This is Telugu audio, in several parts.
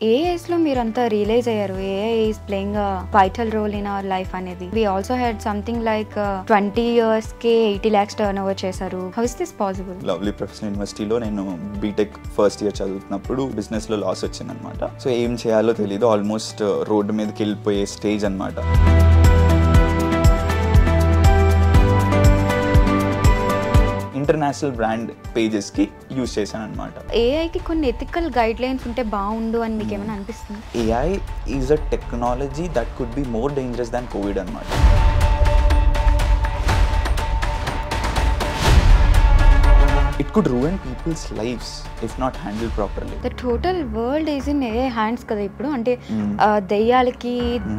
ఏ ఏజ్లో మీరంతా రియలైజ్ అయ్యారు AI is playing a vital role in our life అనేది? We also had something like 20 yearsకే 80 lakhs టర్న్ ఓవర్ చేశారు. How is this possible? Lovely professional యూనివర్సిటీలో నేను బీటెక్ ఫస్ట్ ఇయర్ చదువుతున్నప్పుడు బిజినెస్లో లాస్ వచ్చిందనమాట. సో ఏం చేయాలో తెలియదు, ఆల్మోస్ట్ రోడ్డు మీదకి వెళ్ళిపోయే స్టేజ్ అనమాట. ఇంటర్నేషనల్ బ్రాండ్ పేజెస్కి యూజ్ చేశాను అనమాట. ఏఐకి కొన్ని ఎథికల్ గైడ్ లైన్స్ ఉంటే బాగుండు అని మీకు ఏమైనా అనిపిస్తుంది? AI is a technology that could be more dangerous than Covid అనమాట. It could ruin people's lives if not handled properly. The total world is in AI hands కదా ఇప్పుడు. అంటే దెయ్యాలకి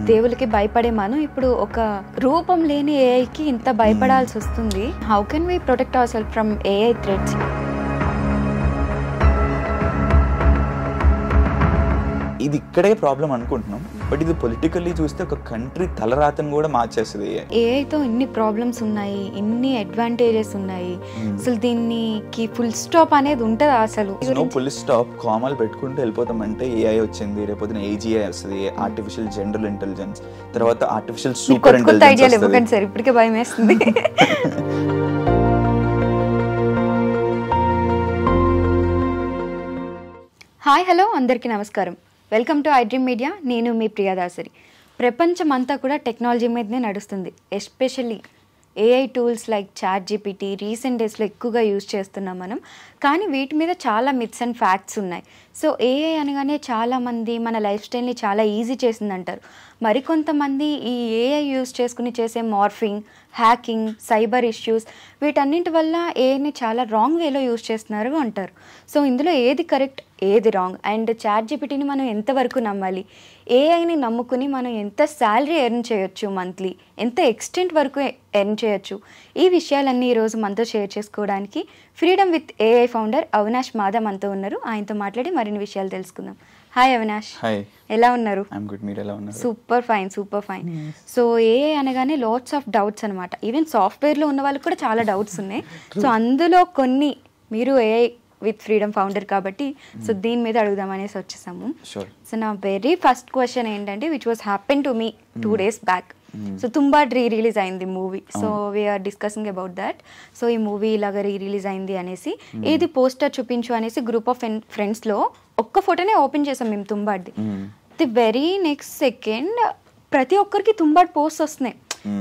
దేవులకి భయపడే మనం ఇప్పుడు ఒక రూపం లేని ఏఐకి ఇంత భయపడాల్సి వస్తుంది. How can we protect ourselves from AI threats? ఇది ఇక్కడే ప్రాబ్లం అనుకుంటున్నాం, బట్ ఇది పొలిటికల్లీ చూస్తే ఒక కంట్రీ తలరాతను కూడా మార్చేస్తుంది. ఏఐతో ఇన్ని ప్రాబ్లమ్స్ ఉన్నాయి, ఇన్ని అడ్వాంటేజెస్ ఉన్నాయి, అసలు దీనికి ఫుల్ స్టాప్ అనేది ఉంటుందా? అసలు ఫుల్ స్టాప్ కామాలు పెట్టుకుంటూ వెళ్ళిపోతామంటే ఏఐ వచ్చింది, రేపు ఏజీఐ వస్తుంది, ఆర్టిఫిషియల్ జనరల్ ఇంటెలిజెన్స్, తర్వాత ఆర్టిఫిషియల్ సూపర్ ఇంటెలిజెన్స్. సార్ ఇప్పటికే భయం వేస్తుంది. హాయ్, హలో, అందరికీ నమస్కారం. Welcome to iDream media. నేను మీ ప్రియదాసరి. ప్రపంచమంతా కూడా టెక్నాలజీ మీదనే నడుస్తుంది. Especially AI tools like ChatGPT recent డేస్లో ఎక్కువగా యూజ్ చేస్తున్నాం మనం. కానీ వీటి మీద చాలా మిత్స్ అండ్ ఫ్యాక్ట్స్ ఉన్నాయి. సో ఏఐ అనగానే చాలామంది మన లైఫ్ స్టైల్ని చాలా ఈజీ చేసిందంటారు. మరికొంతమంది ఈ ఏఐ యూజ్ చేసుకుని చేసే మార్ఫింగ్, హ్యాకింగ్, సైబర్ ఇష్యూస్ వీటన్నింటి వల్ల ఏఐని చాలా రాంగ్ వేలో యూజ్ చేస్తున్నారు అంటారు. సో ఇందులో ఏది కరెక్ట్, ఏది రాంగ్, అండ్ ChatGPTని మనం ఎంతవరకు నమ్మాలి, ఏఐని నమ్ముకుని మనం ఎంత శాలరీ ఎర్న్ చేయొచ్చు, మంత్లీ ఎంత ఎక్స్టెంట్ వరకు ఎర్న్ చేయొచ్చు, ఈ విషయాలన్నీ ఈరోజు మనతో షేర్ చేసుకోవడానికి freedom with AI founder Avinash Madhav మనతో ఉన్నారు. ఆయనతో మాట్లాడి మరిన్ని విషయాలు తెలుసుకుందాం. హాయ్ అవినాష్. హాయ్, ఎలా ఉన్నారు? Super fine. సో ఏఐ అనగానే లాట్స్ ఆఫ్ డౌట్స్ అనమాట. ఈవెన్ సాఫ్ట్వేర్లో ఉన్న వాళ్ళకి కూడా చాలా డౌట్స్ ఉన్నాయి. సో అందులో కొన్ని మీరు ఏఐ విత్ ఫ్రీడమ్ ఫౌండర్ కాబట్టి సో దీని మీద అడుగుదామనేసి వచ్చేసాము. సో నా వెరీ ఫస్ట్ క్వశ్చన్ ఏంటంటే, which was happen to me 2 days back. So Tumbbad release అయింది movie. So we're discussing about that. So ఈ మూవీ ఇలాగ రిలీజ్ అయింది అనేసి ఏది పోస్టర్ చూపించు అనేసి గ్రూప్ ఆఫ్ ఫ్రెండ్స్లో ఒక్క ఫోటోనే ఓపెన్ చేసాం మేము తుంబాడ్ది. ది వెరీ నెక్స్ట్ సెకండ్ ప్రతి ఒక్కరికి తుంబాడ్ పోస్ట్ వస్తున్నాయి.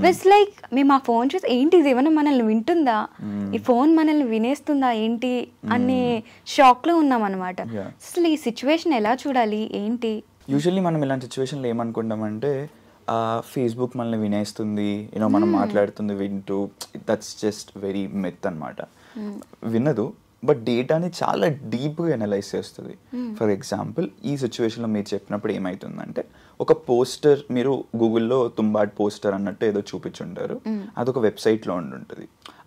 ఇట్స్ లైక్ మేము ఆ ఫోన్ చూసి ఏంటి ఇది ఏమైనా మనల్ని వింటుందా, ఈ ఫోన్ మనల్ని వినేస్తుందా ఏంటి అనే షాక్లో ఉన్నాం అనమాట. అసలు ఈ సిచ్యువేషన్ ఎలా చూడాలి ఏంటి? యూజువల్లీ మనం ఇలాంటి సిచ్యువేషన్లో ఏమనుకుంటామంటే ఫేస్బుక్ మనల్ని వినేస్తుంది, మనం మాట్లాడుతుంది వింటూ. దట్స్ జస్ట్ వెరీ మిత్ అనమాట. వినదు, బట్ డేటాని చాలా డీప్గా అనలైజ్ చేస్తుంది. ఫర్ ఎగ్జాంపుల్ ఈ సిచ్యువేషన్లో మీరు చెప్పినప్పుడు ఏమవుతుందంటే, ఒక పోస్టర్ మీరు గూగుల్లో తుంబాడ్ పోస్టర్ అన్నట్టు ఏదో చూపించుంటారు, అదొక వెబ్సైట్లో ఉంటుంది.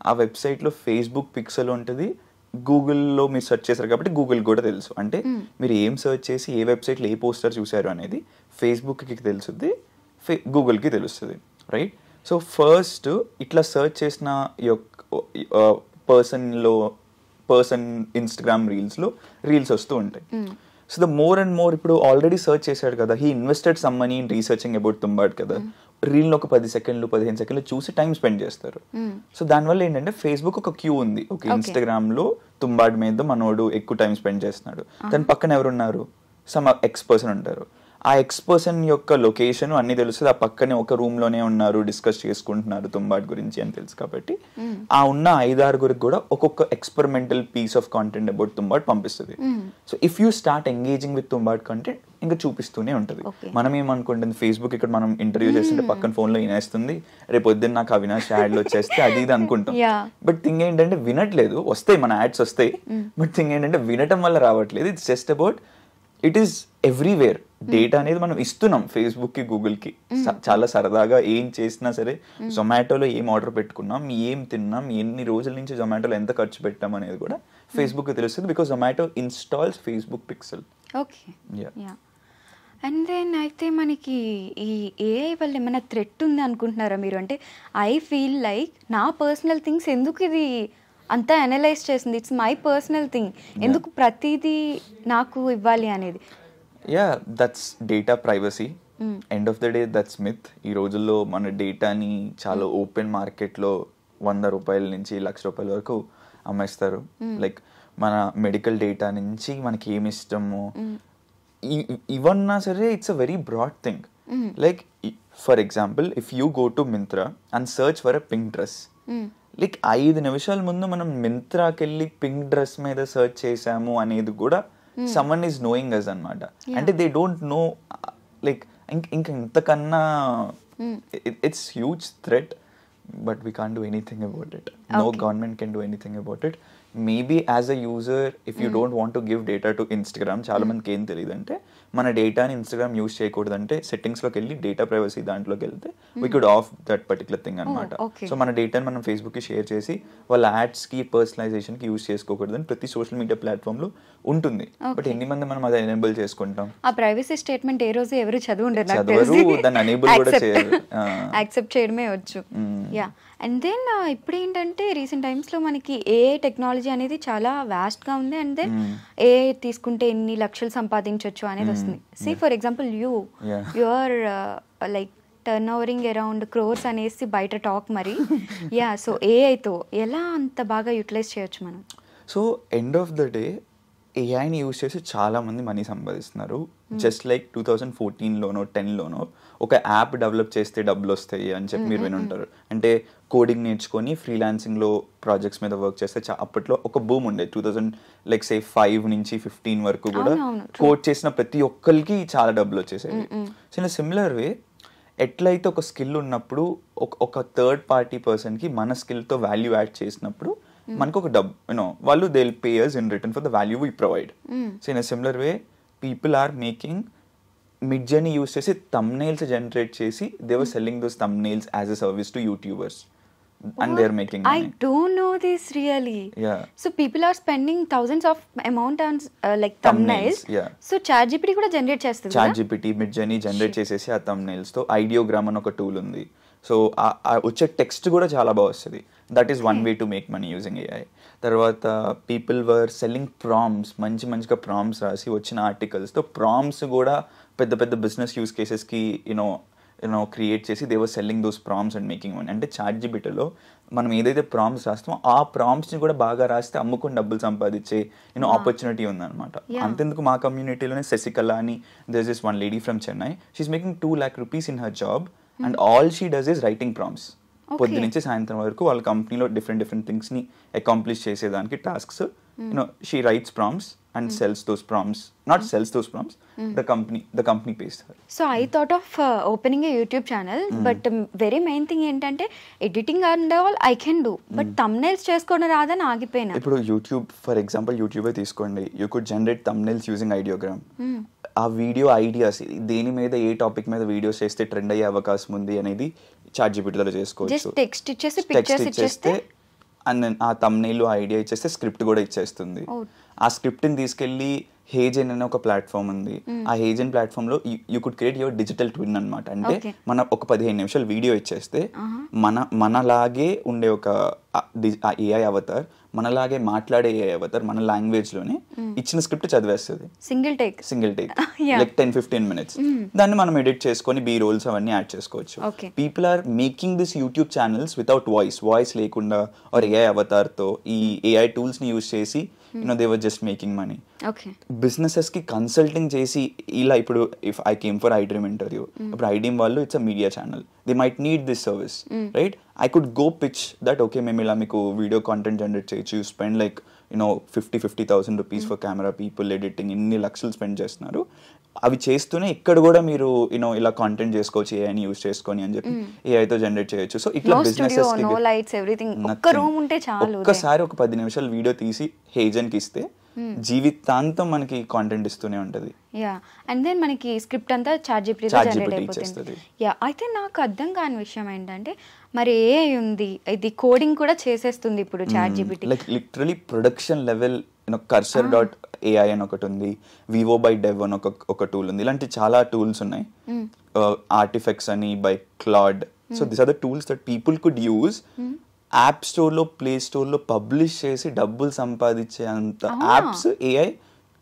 ఆ వెబ్సైట్లో ఫేస్బుక్ పిక్సెల్ ఉంటుంది, గూగుల్లో మీరు సెర్చ్ చేశారు కాబట్టి గూగుల్ కూడా తెలుసు. అంటే మీరు ఏం సెర్చ్ చేసి ఏ వెబ్సైట్లో ఏ పోస్టర్ చూసారు అనేది ఫేస్బుక్కి తెలుస్తుంది, గూగుల్కి తెలుస్తుంది, రైట్? సో ఫస్ట్ ఇట్లా సెర్చ్ చేసిన పర్సన్ ఇన్స్టాగ్రామ్ రీల్స్ వస్తూ ఉంటాయి. So the more and more ఇప్పుడు ఆల్రెడీ సర్చ్ చేశాడు కదా, he invested some money in researching about Tumbbad కదా, రీల్ని ఒక 10 సెకండ్లు 15 సెకండ్లు చూసి టైం స్పెండ్ చేస్తారు. సో దానివల్ల ఏంటంటే ఫేస్బుక్ ఒక క్యూ ఉంది, ఒక ఇన్స్టాగ్రామ్ లో తుంబాడ్ మీద మనోడు ఎక్కువ టైం స్పెండ్ చేస్తున్నాడు, దాని పక్కన ఎవరున్నారు, సమ్ ఎక్స్ పర్సన్ ఉంటారు. ఆ ఎక్స్ పర్సన్ యొక్క లొకేషన్ అన్ని తెలుస్తుంది, ఆ పక్కనే ఒక రూమ్ లోనే ఉన్నారు, డిస్కస్ చేసుకుంటున్నారు తుంబాడ్ గురించి అని తెలుసు. కాబట్టి ఆ ఉన్న 5-6 కూడా ఒక్కొక్క experimental piece of content about Tumbbad పంపిస్తుంది. So if you start engaging with Tumbbad content ఇంకా చూపిస్తూనే ఉంటుంది. మనం ఏమనుకుంటుంది, ఫేస్బుక్ ఇక్కడ మనం ఇంటర్వ్యూ చేస్తుంటే పక్కన ఫోన్ లో వినేస్తుంది, రేపు పొద్దున్న నాకు అవినాష్ యాడ్లు వచ్చేస్తే అది ఇది అనుకుంటాం. బట్ థింగ్ ఏంటంటే వినట్లేదు, వస్తాయి మన యాడ్స్ వస్తాయి, బట్ థింగ్ ఏంటంటే వినటం వల్ల రావట్లేదు. It's just about it is everywhere. Data అనేది మనం ఇస్తున్నాం ఫేస్బుక్ కి, గూగుల్ కి. చాలా సరదాగా ఏం చేసినా సరే, జొమాటోలో ఏం ఆర్డర్ పెట్టుకున్నాం, ఏం తిన్నాం, ఎన్ని రోజుల నుంచి జొమాటోలో ఎంత ఖర్చు పెట్టాం అనేది కూడా ఫేస్బుక్ కి తెలుస్తుంది, because Zomato installs Facebook pixel. Okay, and then అయితే మనకి ఈ ఏఐ వల్ల ఏమైనా థ్రెట్ ఉంది అనుకుంటున్నారా మీరు? అంటే ఐ ఫీల్ లైక్ నా పర్సనల్ థింగ్స్ ఎందుకు ఇది అంతా అనలైజ్ చేసింది, ఇట్స్ మై పర్సనల్ థింగ్, ఎందుకు ప్రతిదీ నాకు ఇవ్వాలి అనేది. Yeah that's data privacy. End of the day that's myth. ఈ రోజుల్లో మన డేటాని చాలా ఓపెన్ మార్కెట్లో ₹100 నుంచి ₹1,00,000 వరకు అమ్మేస్తారు. లైక్ మన మెడికల్ డేటా నుంచి మనకి ఏమి ఇష్టమో ఇవన్నా సరే it's a very broad thing. Like for example if you go to Myntra and search for a pink dress, like 5 నిమిషాల ముందు మనం మింత్రాకి వెళ్ళి పింక్ డ్రెస్ మీద సర్చ్ చేసాము అనేది కూడా someone is knowing us అన్నమాట. అంటే they don't know like ఇంకా ఇంతకన్నా it's huge threat, but we can't do anything about it. No government can do anything about it. Maybe as a user if you don't want to give data to Instagram, చాలా మందికి ఏం తెలియదు అంటే మన డేటాని ఇన్స్టాగ్రామ్ యూజ్ చేయకూడదంటే సెట్టింగ్స్లోకి వెళ్ళి డేటా ప్రైవసీ దాంట్లోకి వెళ్తే we could of that particular thing అనమాట. సో మన డేటాని మనం ఫేస్బుక్కి షేర్ చేసి వాళ్ళ యాడ్స్కి పర్సనలైజేషన్కి యూజ్ చేసుకోకూడదని ప్రతి సోషల్ మీడియా ప్లాట్ఫామ్లో ఉంటుంది. బట్ ఎన్ని మంది మనం అది ఎనేబుల్ చేసుకుంటాం? ఆ ప్రైవసీ స్టేట్మెంట్ ఏ రోజు ఎవరు చదవరు, దాన్ని ఎనేబుల్ కూడా చేయరు, యాక్సెప్ట్ చేయడమే వచ్చు. యా అండ్ దెన్ ఇప్పుడు ఏంటంటే రీసెంట్ టైమ్స్లో మనకి ఏఐ టెక్నాలజీ అనేది చాలా వాస్ట్గా ఉంది. అండ్ దెన్ ఏఐ తీసుకుంటే ఎన్ని లక్షలు సంపాదించవచ్చు అనేది వస్తుంది. See for example you are like turn overing around crores అనేసి బయట టాక్ మరి. యా సో ఏఐతో ఎలా అంత బాగా యూటిలైజ్ చేయొచ్చు మనం? So end of the day ఏఐని యూజ్ చేసి చాలా మంది మనీ సంపాదిస్తున్నారు. జస్ట్ లైక్ 2014లోనో 10లోనో ఒక యాప్ డెవలప్ చేస్తే డబ్బులు వస్తాయి అని చెప్పి మీరు విని ఉంటారు. అంటే కోడింగ్ నేర్చుకొని ఫ్రీలాన్సింగ్లో ప్రాజెక్ట్స్ మీద వర్క్ చేస్తే అప్పట్లో ఒక బూమ్ ఉండేది. 2005 నుంచి 15 వరకు కూడా కోడ్ చేసిన ప్రతి ఒక్కరికి చాలా డబ్బులు వచ్చేసాయి. సో ఇన్ సిమిలర్ వే ఎట్లయితే ఒక స్కిల్ ఉన్నప్పుడు ఒక థర్డ్ పార్టీ పర్సన్కి మన స్కిల్తో వాల్యూ యాడ్ చేసినప్పుడు మనకు ఒక డబ్బు వాళ్ళు they will pay us in return for the value we provide. So in a similar way people are making Midjourney use చేసి thumbnails జనరేట్ చేసి they were selling those thumbnails as a service to YouTubers and they are making money. I don't know this really. Yeah. So people are spending thousands of amount on like thumbnails. Yeah. So ChatGPT కూడా జనరేట్ చేస్తుంది. ChatGPT Midjourney జనరేట్ చేసేసి ఆ thumbnails తో ఐడియోగ్రామ్ అని ఒక టూల్ ఉంది. సో వచ్చే టెక్స్ట్ కూడా చాలా బాగా వస్తుంది. That is one way to make money using AI. తర్వాత పీపుల్ వర్ సెల్లింగ్ ప్రామ్స్, మంచిగా ప్రామ్స్ రాసి వచ్చిన ఆర్టికల్స్తో ప్రామ్స్ కూడా పెద్ద పెద్ద బిజినెస్ యూజ్ కేసెస్కి క్రియేట్ చేసి they were selling those ప్రామ్స్ and making money. అంటే ChatGPTలో మనం ఏదైతే ప్రామ్స్ రాస్తామో ఆ ప్రామ్స్ని కూడా బాగా రాస్తే అమ్ముకుని డబ్బులు సంపాదించే ఆపర్చునిటీ ఉందన్నమాట. అంతెందుకు మా కమ్యూనిటీలోనే శశికళ అని there is one lady from Chennai, she's making 2 lakh rupees in her job and all she does is writing prompts. పొద్దు నుంచి సాయంత్రం వరకు వాళ్ళ కంపెనీలో డిఫరెంట్ థింగ్స్ని అకాంప్లిష్ చేసేదానికి tasks she rights prompts and sells those prompts, not sells those prompts, the company pays her. So I thought of opening a YouTube channel, but very main thing ఏంటంటే editing and all I can do, but thumbnails చేసుకోవడం రాదని ఆగిపోయినా. ఇప్పుడు యూట్యూబ్ ఫర్ ఎగ్జాంపుల్ యూట్యూబే తీసుకోండి, you could generate thumbnails using Ideogram. ఆ వీడియో ఐడియాస్ దేని మీద ఏ టాపిక్ మీద వీడియోస్ చేస్తే ట్రెండ్ అయ్యే అవకాశం ఉంది అనేది ChatGPTలో చేసుకోవచ్చు. టెక్స్ట్ ఇచ్చేసి పిక్చర్స్ ఇచ్చేస్తే అండ్ ఆ thumbnail ఐడియా ఇచ్చేస్తే స్క్రిప్ట్ కూడా ఇచ్చేస్తుంది. ఆ స్క్రిప్ట్ని తీసుకెళ్ళి హేజెన్ అనే ఒక ప్లాట్ఫామ్ ఉంది. ఆ హేజెన్ ప్లాట్ఫామ్లో you could create your digital twin అనమాట. అంటే మన ఒక 15 నిమిషాలు వీడియో ఇచ్చేస్తే మనలాగే ఉండే ఒక ఏఐ అవతార్, మనలాగే మాట్లాడే ఏఐ అవతార్ మన లాంగ్వేజ్లోనే ఇచ్చిన స్క్రిప్ట్ చదివేస్తుంది. Single take like 10-15 minutes. దాన్ని మనం ఎడిట్ చేసుకొని బీ రోల్స్ అవన్నీ యాడ్ చేసుకోవచ్చు. People are making this YouTube channels without voice లేకుండా ఆర్ ఏఐ అవతార్తో ఈ ఏఐ టూల్స్ని యూజ్ చేసి they were just making money. Businesses కి కన్సల్టింగ్ చేసి ఇలా ఇప్పుడు if I came for iDream interview, ఇప్పుడు iDream వాళ్ళు it's a media channel, they might need this service, right? I could go pitch that okay మేము ఇలా మీకు వీడియో కాంటెంట్ జనరేట్ చేయొచ్చు, you spend like 50,000 rupees for camera people, editing, ఇన్ని లక్షలు స్పెండ్ చేస్తున్నారు, అవి చేస్తూనే ఇక్కడ కూడా మీరు ఇలా కాంటెంట్ చేసుకోవచ్చు ఏఐని యూజ్ చేసుకొని అని చెప్పి ఏఐతో జనరేట్ చేయొచ్చు. సో ఇట్లా బిజినెసెస్ ఒక్కసారి ఒక 10 నిమిషాలు వీడియో తీసి హేజన్కి ఇస్తే జీవితాంతం మనకి కాంటెంట్ ఇస్తూనే ఉంటది. యా అండ్ దెన్ మనకి స్క్రిప్ట్ అంతా ChatGPT జనరేట్ అయిపోతుంది. యా అయితే నాకు అర్థం కాని విషయం ఏంటంటే మరి ఏఐ ఉంది, ఇది కోడింగ్ కూడా చేసేస్తుంది ఇప్పుడు ChatGPT. Like literally production level cursor.ai అని ఒకటి ఉంది, vivo by dev అని ఒక టూల్ ఉంది, ఇలాంటి చాలా టూల్స్ ఉన్నాయి. ఆర్టిఫెక్ట్స్ అని by Claude. So this are the tools that people could use app స్టోర్లో, ప్లే స్టోర్లో పబ్లిష్ చేసి డబ్బులు సంపాదించే అంత apps AI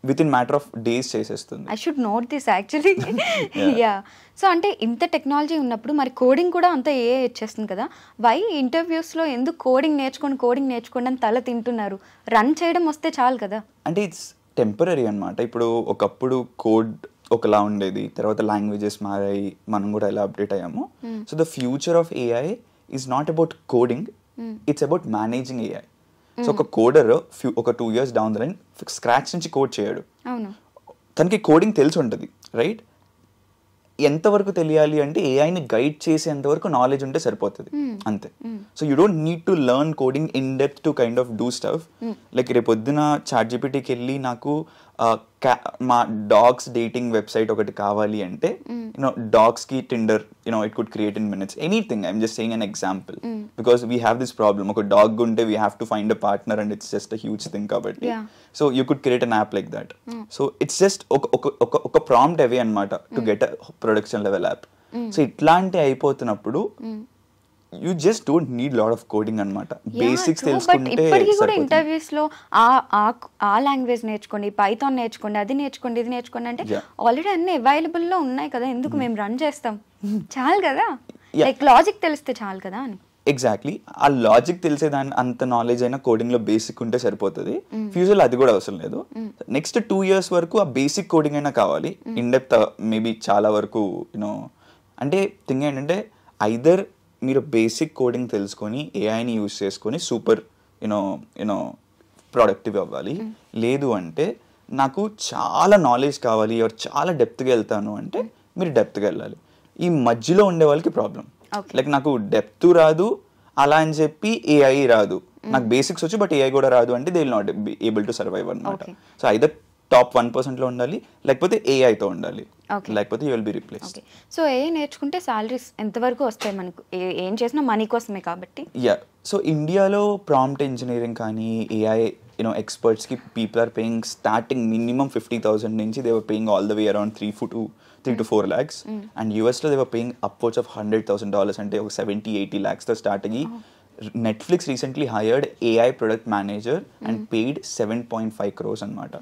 with in matter of days చేసేస్తుంది. I should note this actually. Yeah. So అంటే ఇంత టెక్నాలజీ ఉన్నప్పుడు మరి కోడింగ్ కూడా అంత ఏ వచ్చేస్తుంది కదా, వై ఇంటర్వ్యూస్లో ఎందుకు కోడింగ్ నేర్చుకోండి అని తల తింటున్నారు? రన్ చేయడం వస్తే చాలు కదా. అంటే ఇట్స్ టెంపరీ అనమాట. ఇప్పుడు ఒకప్పుడు కోడ్ ఒకలా ఉండేది, తర్వాత లాంగ్వేజెస్ మారాయి, మనం కూడా ఎలా అప్డేట్ అయ్యాము. So the future of AI is not about coding, it's about managing AI. So ఒక కోడర్ ఒక 2 years down the line scratch నుంచి కోడ్ చేయడు, తనకి కోడింగ్ తెలిసి ఉంటుంది, రైట్? ఎంతవరకు తెలియాలి అంటే ఏఐని గైడ్ చేసేంతవరకు నాలెడ్జ్ ఉంటే సరిపోతుంది, అంతే. So you don't need to learn coding in depth to kind of do stuff. Like రేపు పొద్దున చాట్‌జిపిటికి వెళ్ళి నాకు మా డాగ్స్ డేటింగ్ వెబ్సైట్ ఒకటి కావాలి అంటే, యూనో డాగ్స్కి Tinder, you know it could create in minutes, anything. I'm just saying an example because we have this problem. ఒక డాగ్ ఉంటే we have to find a partner and it's just a huge thing కాబట్టి. So you could create an app like that. So it's just ఒక ప్రాంప్ట్ అవే అనమాట to get a production level app. So ఇట్లాంటి అయిపోతున్నప్పుడు you just don't need lot of coding అనమాట. బేసిక్స్ తెలుసుకుంటే ఇప్పటికీ కూడా ఇంటర్వ్యూస్ లో ఆ లాంగ్వేజ్ నేర్చుకోండి, పైథాన్ నేర్చుకోండి, అది నేర్చుకోండి, ఇది నేర్చుకోండి అంటే ఆల్రెడీ అన్ని అవైలబుల్ లో ఉన్నాయి కదా, ఎందుకు మేము రన్ చేస్తాం? చాలు కదా, లైక్ లాజిక్ తెలిస్తే చాలు కదా అని. ఎగ్జాక్ట్లీ. ఆ లాజిక్ తెలిసేదాన్ని అంత నాలెడ్జ్ అయినా కోడింగ్ లో బేసిక్ ఉంటే సరిపోతుంది. ఫ్యూచర్లో అది కూడా అవసరం లేదు. నెక్స్ట్ 2 years వరకు ఆ బేసిక్ కోడింగ్ అయినా కావాలి. ఇన్ డెప్త్ మేబీ చాలా వరకు యూనో. అంటే థింగ్ ఏంటంటే ఐదర్ మీరు బేసిక్ కోడింగ్ తెలుసుకొని ఏఐని యూజ్ చేసుకొని సూపర్ యూనో ప్రొడక్టివ్ అవ్వాలి. లేదు అంటే నాకు చాలా నాలెడ్జ్ కావాలి, ఎవరు చాలా డెప్త్గా వెళ్తాను అంటే మీరు డెప్త్గా వెళ్ళాలి. ఈ మధ్యలో ఉండే వాళ్ళకి ప్రాబ్లం. లైక్ నాకు డెప్త్ రాదు అలా అని చెప్పి ఏఐ రాదు, నాకు బేసిక్స్ వచ్చు బట్ ఏఐ కూడా రాదు అంటే they will not be able to survive అనమాట. సో ఐదర్ టాప్ 1% లో ఉండాలి, లేకపోతే ఏఐతో ఉండాలి, లేకపోతే you will be replace. So AI నేర్చుకుంటే సాలరీస్ ఎంతవరకు వస్తాయి మనకు? ఏం చేసినా మనీ కోసమే కాబట్టి. యా. సో ఇండియాలో ప్రాంప్ట్ ఇంజనీరింగ్ కానీ ఏఐ ఎక్స్పర్ట్స్కి people are paying starting minimum 50,000 నుంచి they were paying all the way around 3 to 4 lakhs. And యూఎస్లో they were paying upwards of $100,000 అంటే ఒక 70-80 lakhsతో స్టార్ట్ అయ్యి Netflix recently hired AI product manager and paid 7.5 crores అనమాట.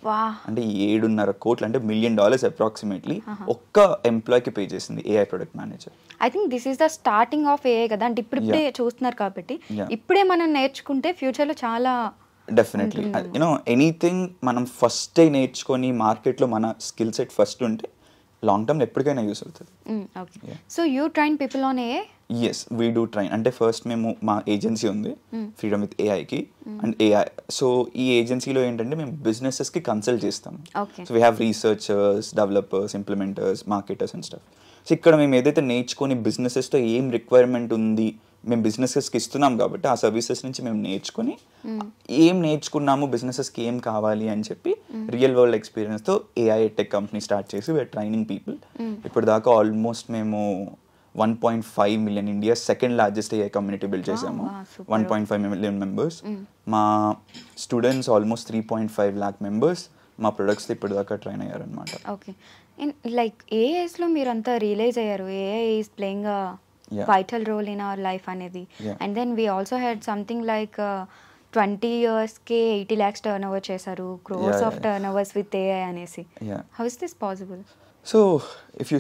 అంటే 7.5 కోట్లు అంటే $1 million అప్రాక్సిమేట్లీ ఒక్క ఎంప్లాయ్కి పే చేసింది AI product manager. I think this is the starting of AI కదా, అంటే ఇప్పుడే చూస్తున్నారు కాబట్టి ఇప్పుడే మనం నేర్చుకుంటే ఫ్యూచర్లో చాలా డెఫినెట్లీ ఎనీథింగ్ మనం ఫస్ట్ నేర్చుకొని మార్కెట్లో మన స్కిల్ సెట్ ఫస్ట్ ఉంటే లాంగ్ టర్మ్ ఎప్పటికైనా యూస్ అవుతుంది. So you train people on AI? Yes, we do train. అంటే ఫస్ట్ మేము మా ఏజెన్సీ ఉంది ఫ్రీడమ్ విత్ ఏఐకి అండ్ ఏఐ. సో ఈ ఏజెన్సీలో ఏంటంటే మేము బిజినెసెస్కి కన్సల్ట్ చేస్తాం. So we have researchers, developers, implementers, marketers and stuff. So ఇక్కడ మేము ఏదైతే నేర్చుకొని బిజినెసెస్తో ఏం రిక్వైర్మెంట్ ఉంది మేము బిజినెసెస్కి ఇస్తున్నాం కాబట్టి ఆ సర్వీసెస్ నుంచి మేము నేర్చుకొని ఏం నేర్చుకున్నాము, బిజినెసెస్కి ఏం కావాలి అని చెప్పి రియల్ వరల్డ్ ఎక్స్పీరియన్స్తో ఏఐ టెక్ కంపెనీ స్టార్ట్ చేసి వీఆర్ ట్రైనింగ్ పీపుల్. ఇప్పుడు దాకా ఆల్మోస్ట్ మేము 1.5 million India second largest AI community build చేసాము. 1.5 million మెంబర్స్. మా స్టూడెంట్స్ ఆల్మోస్ట్ 3.5 lakh మెంబర్స్ మా ప్రొడక్ట్స్ ఇప్పుడు దాకా ట్రైన్ అయ్యారనమాట. ఓకే. లైక్ ఏ ఏజ్లో మీరు అంతా రియలైజ్ అయ్యారు AI is playing a vital role in our life అనేది? And then we also had something like 20 yearsకే 80 lakhs టర్న్ ఓవర్ చేశారు, crores of turn overs with AI అనేసి. How is this possible? So if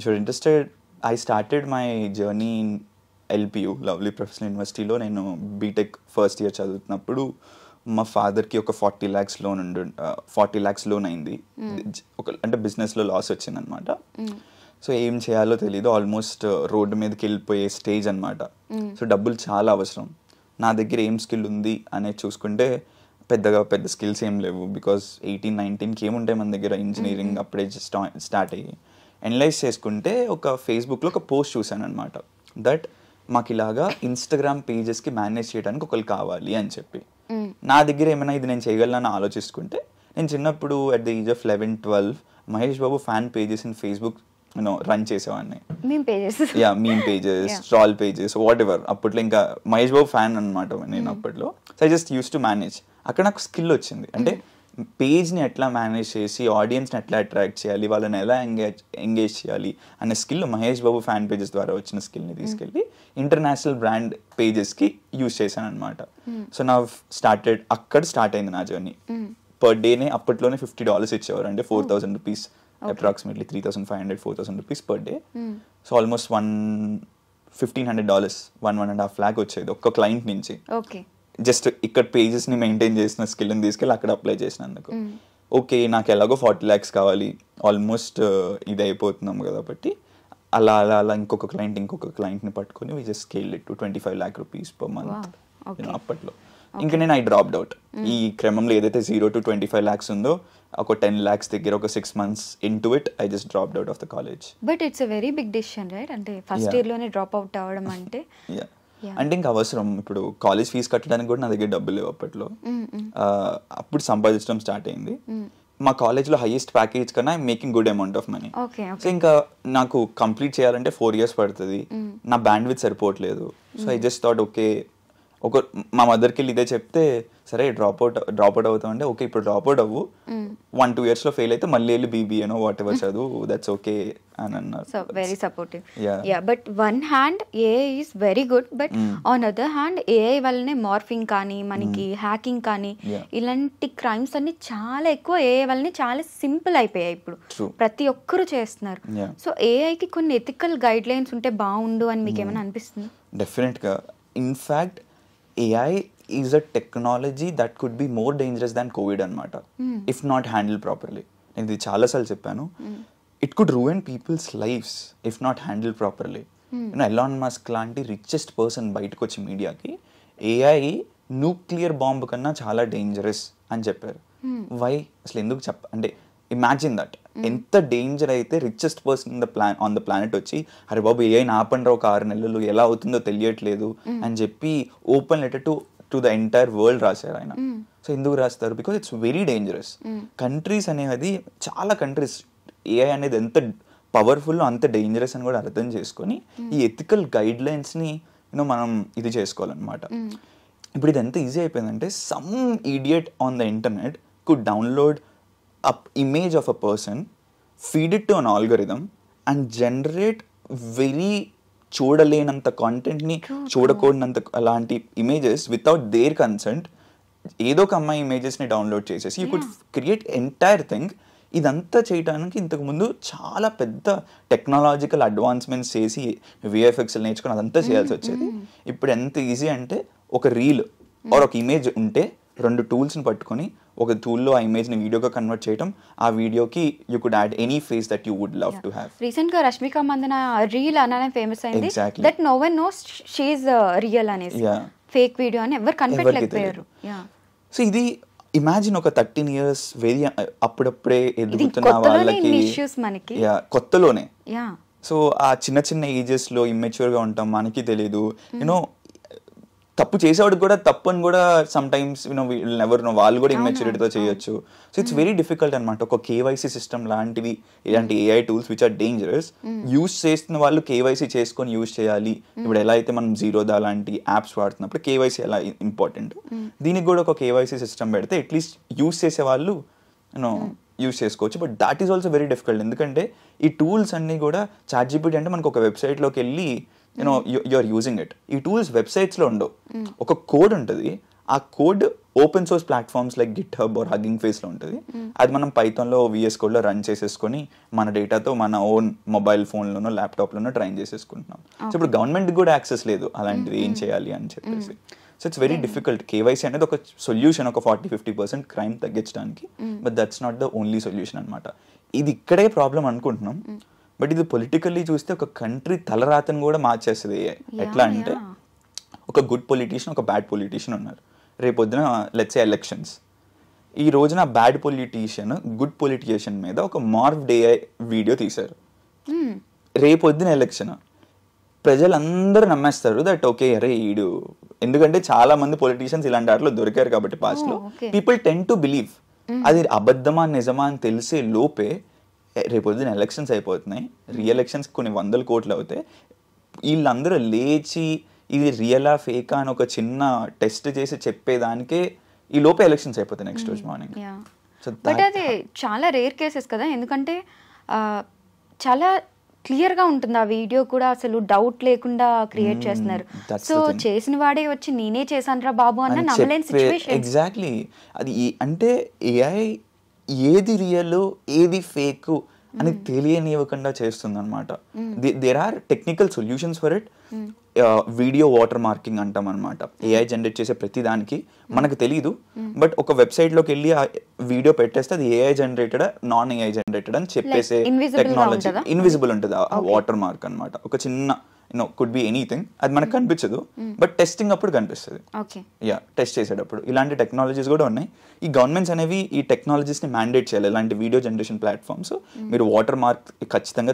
you're interested, I started my journey in LPU, lovely professional యూనివర్సిటీలో. నేను బీటెక్ ఫస్ట్ ఇయర్ చదువుతున్నప్పుడు మా ఫాదర్కి ఒక 40 lakhs లోన్ అయింది. అంటే బిజినెస్లో లాస్ వచ్చిందనమాట. సో ఏం చేయాలో తెలీదు, ఆల్మోస్ట్ రోడ్డు మీదకి వెళ్ళిపోయే స్టేజ్ అనమాట. సో డబ్బులు చాలా అవసరం. నా దగ్గర ఏం స్కిల్ ఉంది అనేది చూసుకుంటే పెద్ద స్కిల్స్ ఏం లేవు. బికాస్ 18-19కి ఏముంటాయి మన దగ్గర, ఇంజనీరింగ్ అప్పుడే స్టార్ట్ అయ్యి. అనలైజ్ చేసుకుంటే ఒక ఫేస్బుక్లో ఒక పోస్ట్ చూశాను అనమాట, దట్ మాకు ఇలాగా ఇన్స్టాగ్రామ్ పేజెస్కి మేనేజ్ చేయడానికి ఒకరు కావాలి అని చెప్పి. నా దగ్గర ఏమైనా ఇది నేను చేయగలనని ఆలోచిస్తుంటే నేను చిన్నప్పుడు at the age of 11-12 Mahesh Babu fan pages in Facebook run చేసేవాడిని. Meme pages, troll pages, whatever. అప్పట్లో ఇంకా మహేష్ బాబు ఫ్యాన్ అనమాట నేను అప్పట్లో. So I just use to manage. అక్కడ నాకు స్కిల్ వచ్చింది, అంటే పేజ్ని ఎట్లా మేనేజ్ చేసి ఆడియన్స్ని ఎట్లా అట్రాక్ట్ చేయాలి, వాళ్ళని ఎలా ఎంగేజ్ చేయాలి అనే skill Mahesh Babu fan pages ద్వారా వచ్చిన స్కిల్ని తీసుకెళ్ళి ఇంటర్నేషనల్ బ్రాండ్ పేజెస్కి యూజ్ చేశాను అనమాట. సో నా అక్కడ స్టార్ట్ అయింది నా జర్నీ. పర్ డేనే అప్పట్లోనే $50 ఇచ్చేవారు, అంటే 4,000 rupees, approximately 3,500 4,000 rupees per day. So almost $1,500 1.5 lakh వచ్చేది ఒక్క క్లయింట్ నుంచి. జస్ట్ ఇక్కడ పేజెస్ని మెయింటైన్ చేసిన స్కిల్ని తీసుకెళ్ళి అక్కడ అప్లై చేసినందుకు. ఓకే, నాకు ఎలాగో 40 lakhs కావాలి, ఆల్మోస్ట్ ఇది అయిపోతున్నాం కాబట్టి అలా అలా అలా ఇంకొక క్లయింట్ని పట్టుకొని we just scale it to 25 lakh rupees per month. అప్పట్లో ఇంకా నేను డ్రాప్డ్ అవుట్. ఈ క్రమంలో ఏదైతే 0 to 25 lakhs ఉందో ఒక 10 lakhs దగ్గర ఒక 6 months into it I just dropped out of the college. But it's a very big decision, right? అంటే ఫస్ట్ ఇయర్ లోనే డ్రాప్ అవుట్ అవ్వడం అంటే అంటే ఇంకా అవసరం. ఇప్పుడు కాలేజ్ ఫీజు కట్టడానికి కూడా నా దగ్గర డబ్బులు లేవు అప్పట్లో. అప్పుడు సంపాదించడం స్టార్ట్ అయింది. మా కాలేజ్లో హైయెస్ట్ ప్యాకేజ్ కన్నా making good amount of money. So ఇంకా నాకు కంప్లీట్ చేయాలంటే 4 years పడుతుంది, నా బ్యాండ్ విత్ సరిపోవట్లేదు. So I just thought okay, మా మదర్కి వెళ్ళి ఇదే చెప్తే సరే డ్రాప్ అవుట్ అవుతాం అంటే ఓకే ఇప్పుడు డ్రాప్ అవుట్ అవ్వు, 1-2 years లో ఫెయిల్ అయితే మళ్ళీ వెళ్ళి బీబీఏనో వాట్ ఎవర్ చదువు, దట్స్ ఓకే అని అన్నారు. So very supportive. Yeah, but one hand AI is very good, but on other hand AI వల్లనే మార్ఫింగ్ కానీ మనకి హ్యాకింగ్ కానీ ఇలాంటి క్రైమ్స్ అన్ని చాలా ఎక్కువ ఏఐ వల్లనే చాలా సింపుల్ అయిపోయాయి. ఇప్పుడు ప్రతి ఒక్కరు చేస్తున్నారు. సో ఏఐకి కొన్ని ఎథికల్ గైడ్ లైన్స్ ఉంటే బాగుండు అని మీకు ఏమైనా అనిపిస్తుంది? డెఫినెట్గా. In fact AI is a technology that could be more dangerous than COVID అనమాట, if not handled properly. నేను ఇది చాలాసార్లు చెప్పాను. It could ruin people's lives if not handled properly. Elon Musk లాంటి రిచెస్ట్ పర్సన్ బయటకు వచ్చి మీడియాకి AI న్యూక్లియర్ బాంబ్ కన్నా చాలా డేంజరస్ అని చెప్పారు. వై అసలు ఎందుకు అంటే ఇమాజిన్ దట్ ఎంత డేంజర్ అయితే richest person on the planet వచ్చి అరే బాబు ఏఐ ఆపండ్రా ఒక 6 నెలలు ఎలా అవుతుందో తెలియట్లేదు అని చెప్పి open letter to the entire world రాశారు ఆయన. సో ఎందుకు రాస్తారు? Because it's very dangerous. Countries అనేది చాలా కంట్రీస్ ఏఐ అనేది ఎంత పవర్ఫుల్ అంత డేంజరస్ అని కూడా అర్థం చేసుకొని ఈ ఎథికల్ గైడ్ లైన్స్ని మనం ఇది చేసుకోవాలన్నమాట. ఇప్పుడు ఇది ఎంత ఈజీ అయిపోయిందంటే some idiot on the internet could download image of a person, feed it to an algorithm and generate very చూడలేనంత కాంటెంట్ని, చూడకూడనంత అలాంటి ఇమేజెస్ వితౌట్ దేర్ కన్సెంట్. ఏదో ఒక అమ్మాయి ఇమేజెస్ని డౌన్లోడ్ చేసేసి you could create entire thing. ఇదంతా చేయడానికి ఇంతకుముందు చాలా పెద్ద టెక్నాలజికల్ అడ్వాన్స్మెంట్స్ చేసి విఎఫ్ఎక్స్లు నేర్చుకుని అదంతా చేయాల్సి వచ్చేది. ఇప్పుడు ఎంత ఈజీ అంటే ఒక రీల్ ఆర్ ఒక ఇమేజ్ ఉంటే 2 టూల్స్ని పట్టుకొని ఒక టూల్లో ఆ ఇమేజ్ని వీడియోగా కన్వర్ట్ చేయడం, ఆ వీడియోకి you could add any face that you would love to have. రీసెంట్గా రష్మిక మందన రీల్ అననే ఫేమస్ అయింది, that no one knows she is real అనేసి. ఫేక్ వీడియో అని ఎవరు కనిపెట్టలేకపోయారు. సో ఇది ఇమాజిన్ ఒక 13 years వెరీ అప్పుడప్పుడే ఎదుగుతున్న వాళ్ళకి కొత్తలోనే. సో ఆ చిన్న చిన్న ఏజెస్లో ఇమ్మెచ్యూర్గా ఉంటాం, మనకి తెలియదు. యూనో తప్పు చేసేవాడికి కూడా తప్పు అని కూడా సమ్ టైమ్స్ నెవర్ నో, వాళ్ళు కూడా ఇమ్మెచ్యూరిటీతో చేయొచ్చు. సో ఇట్స్ వెరీ డిఫికల్ట్ అనమాట. ఒక కేవైసీ సిస్టమ్ లాంటివి ఇలాంటి AI tools which are dangerous use చేస్తున్న వాళ్ళు కేవైసీ చేసుకొని యూస్ చేయాలి. ఇప్పుడు ఎలా అయితే మనం జీరోదా లాంటి యాప్స్ వాడుతున్నప్పుడు కేవైసీ ఎలా ఇంపార్టెంట్, దీనికి కూడా ఒక కేవైసీ సిస్టమ్ పెడితే అట్లీస్ట్ యూస్ చేసే వాళ్ళు యూస్ చేసుకోవచ్చు. But that is also very difficult. ఎందుకంటే ఈ టూల్స్ అన్నీ కూడా ChatGPT అంటే మనకు ఒక వెబ్సైట్లోకి వెళ్ళి యు ఆర్ యూజింగ్ ఇట్. ఈ టూల్స్ వెబ్సైట్స్లో ఉండవు, ఒక కోడ్ ఉంటుంది. ఆ code open source platforms like GitHub or hugging ఫేస్లో ఉంటుంది. అది మనం పైథాన్లో VS కోడ్లో రన్ చేసేసుకొని మన డేటాతో మన ఓన్ మొబైల్ ఫోన్లోనో ల్యాప్టాప్లోనో ట్రైన్ చేసేసుకుంటున్నాం. సో ఇప్పుడు గవర్నమెంట్కి కూడా యాక్సెస్ లేదు అలాంటిది ఏం చేయాలి అని చెప్పేసి. So it's very difficult. KYC అనేది ఒక సొల్యూషన్, ఒక 40-50% క్రైమ్ తగ్గించడానికి. But that's not the only solution అనమాట. ఇది ఇక్కడే ప్రాబ్లం అనుకుంటున్నాం. బట్ ఇది పొలిటికల్లీ చూస్తే ఒక కంట్రీ తలరాతను కూడా మార్చేస్తుంది ఏఐ. ఎట్లా అంటే ఒక గుడ్ పొలిటీషియన్, ఒక బ్యాడ్ పొలిటీషియన్ ఉన్నారు. రేపొద్దున లెట్స్ సే ఎలక్షన్స్, ఈ రోజున బ్యాడ్ పొలిటీషియన్ గుడ్ పొలిటీషియన్ మీద ఒక మార్ఫ్డ్ ఏఐ వీడియో తీశారు. రేపొద్దున ఎలక్షన్ ప్రజలందరూ నమ్మేస్తారు దట్ ఓకే అరే ఈడు, ఎందుకంటే చాలా మంది పొలిటీషియన్స్ ఇలాంటి వాటిలో దొరికారు కాబట్టి పాస్ట్లో. People tend to believe. అది అబద్ధమా నిజమా అని తెలిసే లోపే రేపొద్దున ఎలక్షన్స్ అయిపోతున్నాయి. రీ-ఎలక్షన్స్ కొన్ని 100 కోట్లు అవుతాయి. వీళ్ళందరూ లేచి ఇది రియలా ఫేకా అని ఒక చిన్న టెస్ట్ చేసి చెప్పేదానికే ఈ లోపే ఎలక్షన్స్ అయిపోతాయి నెక్స్ట్ రోజు మార్నింగ్. బట్ అది చాలా రేర్ కేసెస్ కదా, ఎందుకంటే చాలా క్లియర్గా ఉంటుంది ఆ వీడియో కూడా, అసలు డౌట్ లేకుండా క్రియేట్ చేస్తున్నారు. సో చేసిన వాడే వచ్చి నేనే చేశానురా బాబు అన్న నమ్మలేని సిచ్యువేషన్. ఎగ్జాక్ట్లీ. అది అంటే ఏఐ ఏది రియల్ ఏది ఫేక్ అని తెలియనివ్వకుండా చేస్తుంది అనమాట. There are technical solutions for it. Video water marking అంటాం అనమాట. ఏఐ జనరేట్ చేసే ప్రతి దానికి మనకు తెలీదు, బట్ ఒక వెబ్సైట్లోకి వెళ్ళి ఆ వీడియో పెట్టేస్తే అది AI generated non AI generated అని చెప్పేసే టెక్నాలజీ. ఇన్విజిబుల్ ఉంటుంది ఆ వాటర్ మార్క్ అనమాట. ఒక చిన్న కుడ్ బి ఎనీథింగ్, అది మనకు కనిపించదు, బట్ టెస్టింగ్ అప్పుడు కనిపిస్తుంది. టెస్ట్ చేసేటప్పుడు ఇలాంటి టెక్నాలజీస్ కూడా ఉన్నాయి. ఈ గవర్నమెంట్స్ అనేవి ఈ టెక్నాలజీస్ని మ్యాండేట్ చేయాలి. ఇలాంటి వీడియో జనరేషన్ ప్లాట్ఫామ్స్ మీరు వాటర్ మార్క్ ఖచ్చితంగా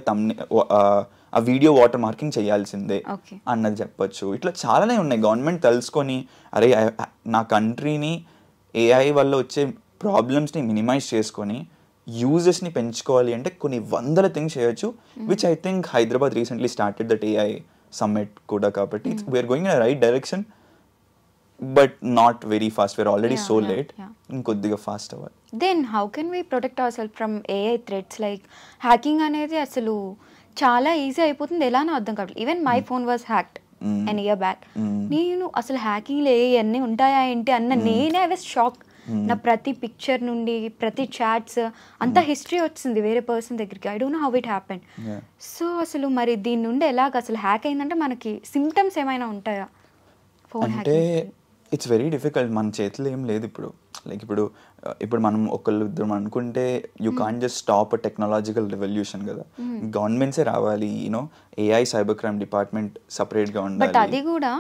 ఆ వీడియో వాటర్ మార్కింగ్ చేయాల్సిందే అన్నది చెప్పొచ్చు. ఇట్లా చాలానే ఉన్నాయి. గవర్నమెంట్ తెలుసుకొని అరే నా కంట్రీని ఏఐ వల్ల వచ్చే ప్రాబ్లమ్స్ని మినిమైజ్ చేసుకొని యూజెస్ని పెంచుకోవాలి అంటే కొన్ని వందల థింగ్స్ చేయొచ్చు, which I think Hyderabad recently started that AI summit కూడా. కాబట్టి we're going in right direction, but not very fast. We're already so late. ఇంకొద్దిగా ఫాస్ట్ అవ్వాలి. Then how can we protect our self from AI threats? Like hacking అనేది అసలు చాలా ఈజీ అయిపోతుంది, ఎలానో అర్థం కావట్లేదు. Even my phone was hacked an year back. నేను అసలు హ్యాకింగ్లో అన్నీ ఉంటాయా ఏంటి అన్న నేనే ఐ వాజ్ షాక్. నా ప్రతి పిక్చర్ నుండి ప్రతి చాట్స్ అంత హిస్టరీ వచ్చింది వేరే పర్సన్ దగ్గరికి. I don't know how it happened. So అసలు మరి దీని నుండి ఎలాగ అసలు హ్యాక్ అయిందంటే మనకి సిమ్టమ్స్ ఏమైనా ఉంటాయా ఫోన్ హ్యాక్? అంటే ఇట్స్ వెరీ డిఫికల్ట్. మన చేతిలో ఏం లేదు ఇప్పుడు. లైక్ ఇప్పుడు మనం ఒకళ్ళు ఇద్దరు అనుకుంటే you can't just stop a technological revolution కదా. గవర్నమెంట్సే రావాలి, you know AI cyber crime department సపరేట్గా ఉండాలి. బట్ అది కూడా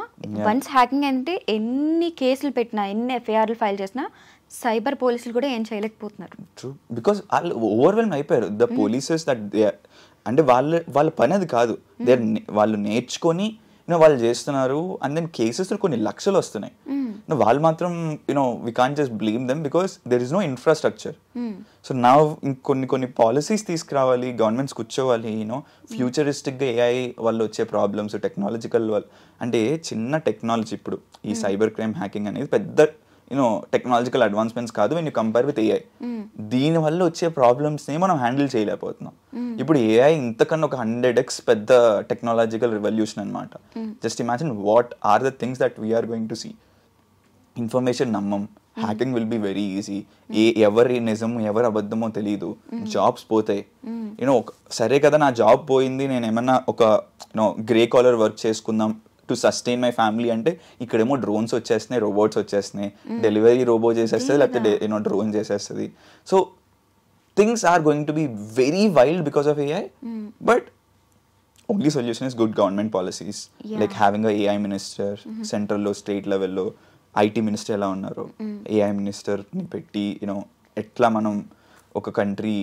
వన్స్ హ్యాకింగ్ అంటే ఎన్ని కేసులు పెట్టినా ఎన్ని ఎఫ్ఐఆర్లు ఫైల్ చేసినా సైబర్ పోలీసులు కూడా ఏం చేయలేకపోతున్నారు. ట్రూ, బికాస్ వాళ్ళు ఓవర్వెల్మ్ అయిపోయారు. ద పోలీసెస్ దట్ అంటే వాళ్ళ పని అది కాదు. వాళ్ళు నేర్చుకొని వాళ్ళు చేస్తున్నారు. అండ్ దెన్ కేసెస్ కొన్ని లక్షలు వస్తున్నాయి. వాళ్ళు మాత్రం we can't just blame them because there is no infrastructure. So నా కొన్ని పాలసీస్ తీసుకురావాలి, గవర్నమెంట్స్ కూర్చోవాలి. ఫ్యూచరిస్టిక్గా ఏఐ వల్ల వచ్చే ప్రాబ్లమ్స్ టెక్నాలజికల్ అంటే చిన్న టెక్నాలజీ ఇప్పుడు ఈ సైబర్ క్రైమ్ హ్యాకింగ్ అనేది పెద్ద టెక్నాలజికల్ అడ్వాన్స్మెంట్స్ కాదు when you compare with AI. దీని వల్ల వచ్చే ప్రాబ్లమ్స్ని మనం హ్యాండిల్ చేయలేకపోతున్నాం. ఇప్పుడు ఏఐ ఇంతకన్నా ఒక 100x పెద్ద టెక్నాలజికల్ రెవల్యూషన్ అనమాట. Just imagine what are the things that we're going to see. Information నమ్మం, hacking will be very easy. ఎవరి నిజము ఎవరు అబద్ధమో తెలియదు, జాబ్స్ పోతాయి. సరే కదా నా జాబ్ పోయింది, నేను ఏమన్నా ఒక గ్రే కాలర్ వర్క్ చేసుకుందాం టు సస్టైన్ మై ఫ్యామిలీ అంటే ఇక్కడేమో డ్రోన్స్ వచ్చేస్తున్నాయి, రోబోట్స్ వచ్చేస్తున్నాయి. డెలివరీ రోబో చేసేస్తుంది, లేకపోతే డ్రోన్ చేసేస్తుంది. So things are going to be very wild because of AI. But only solution is good government policies, like having a AI minister సెంట్రల్లో, స్టేట్ లెవెల్లో. ఐటీ మినిస్టర్ ఎలా ఉన్నారు, ఏఐ మినిస్టర్ని పెట్టి ఎట్లా మనం ఒక కంట్రీ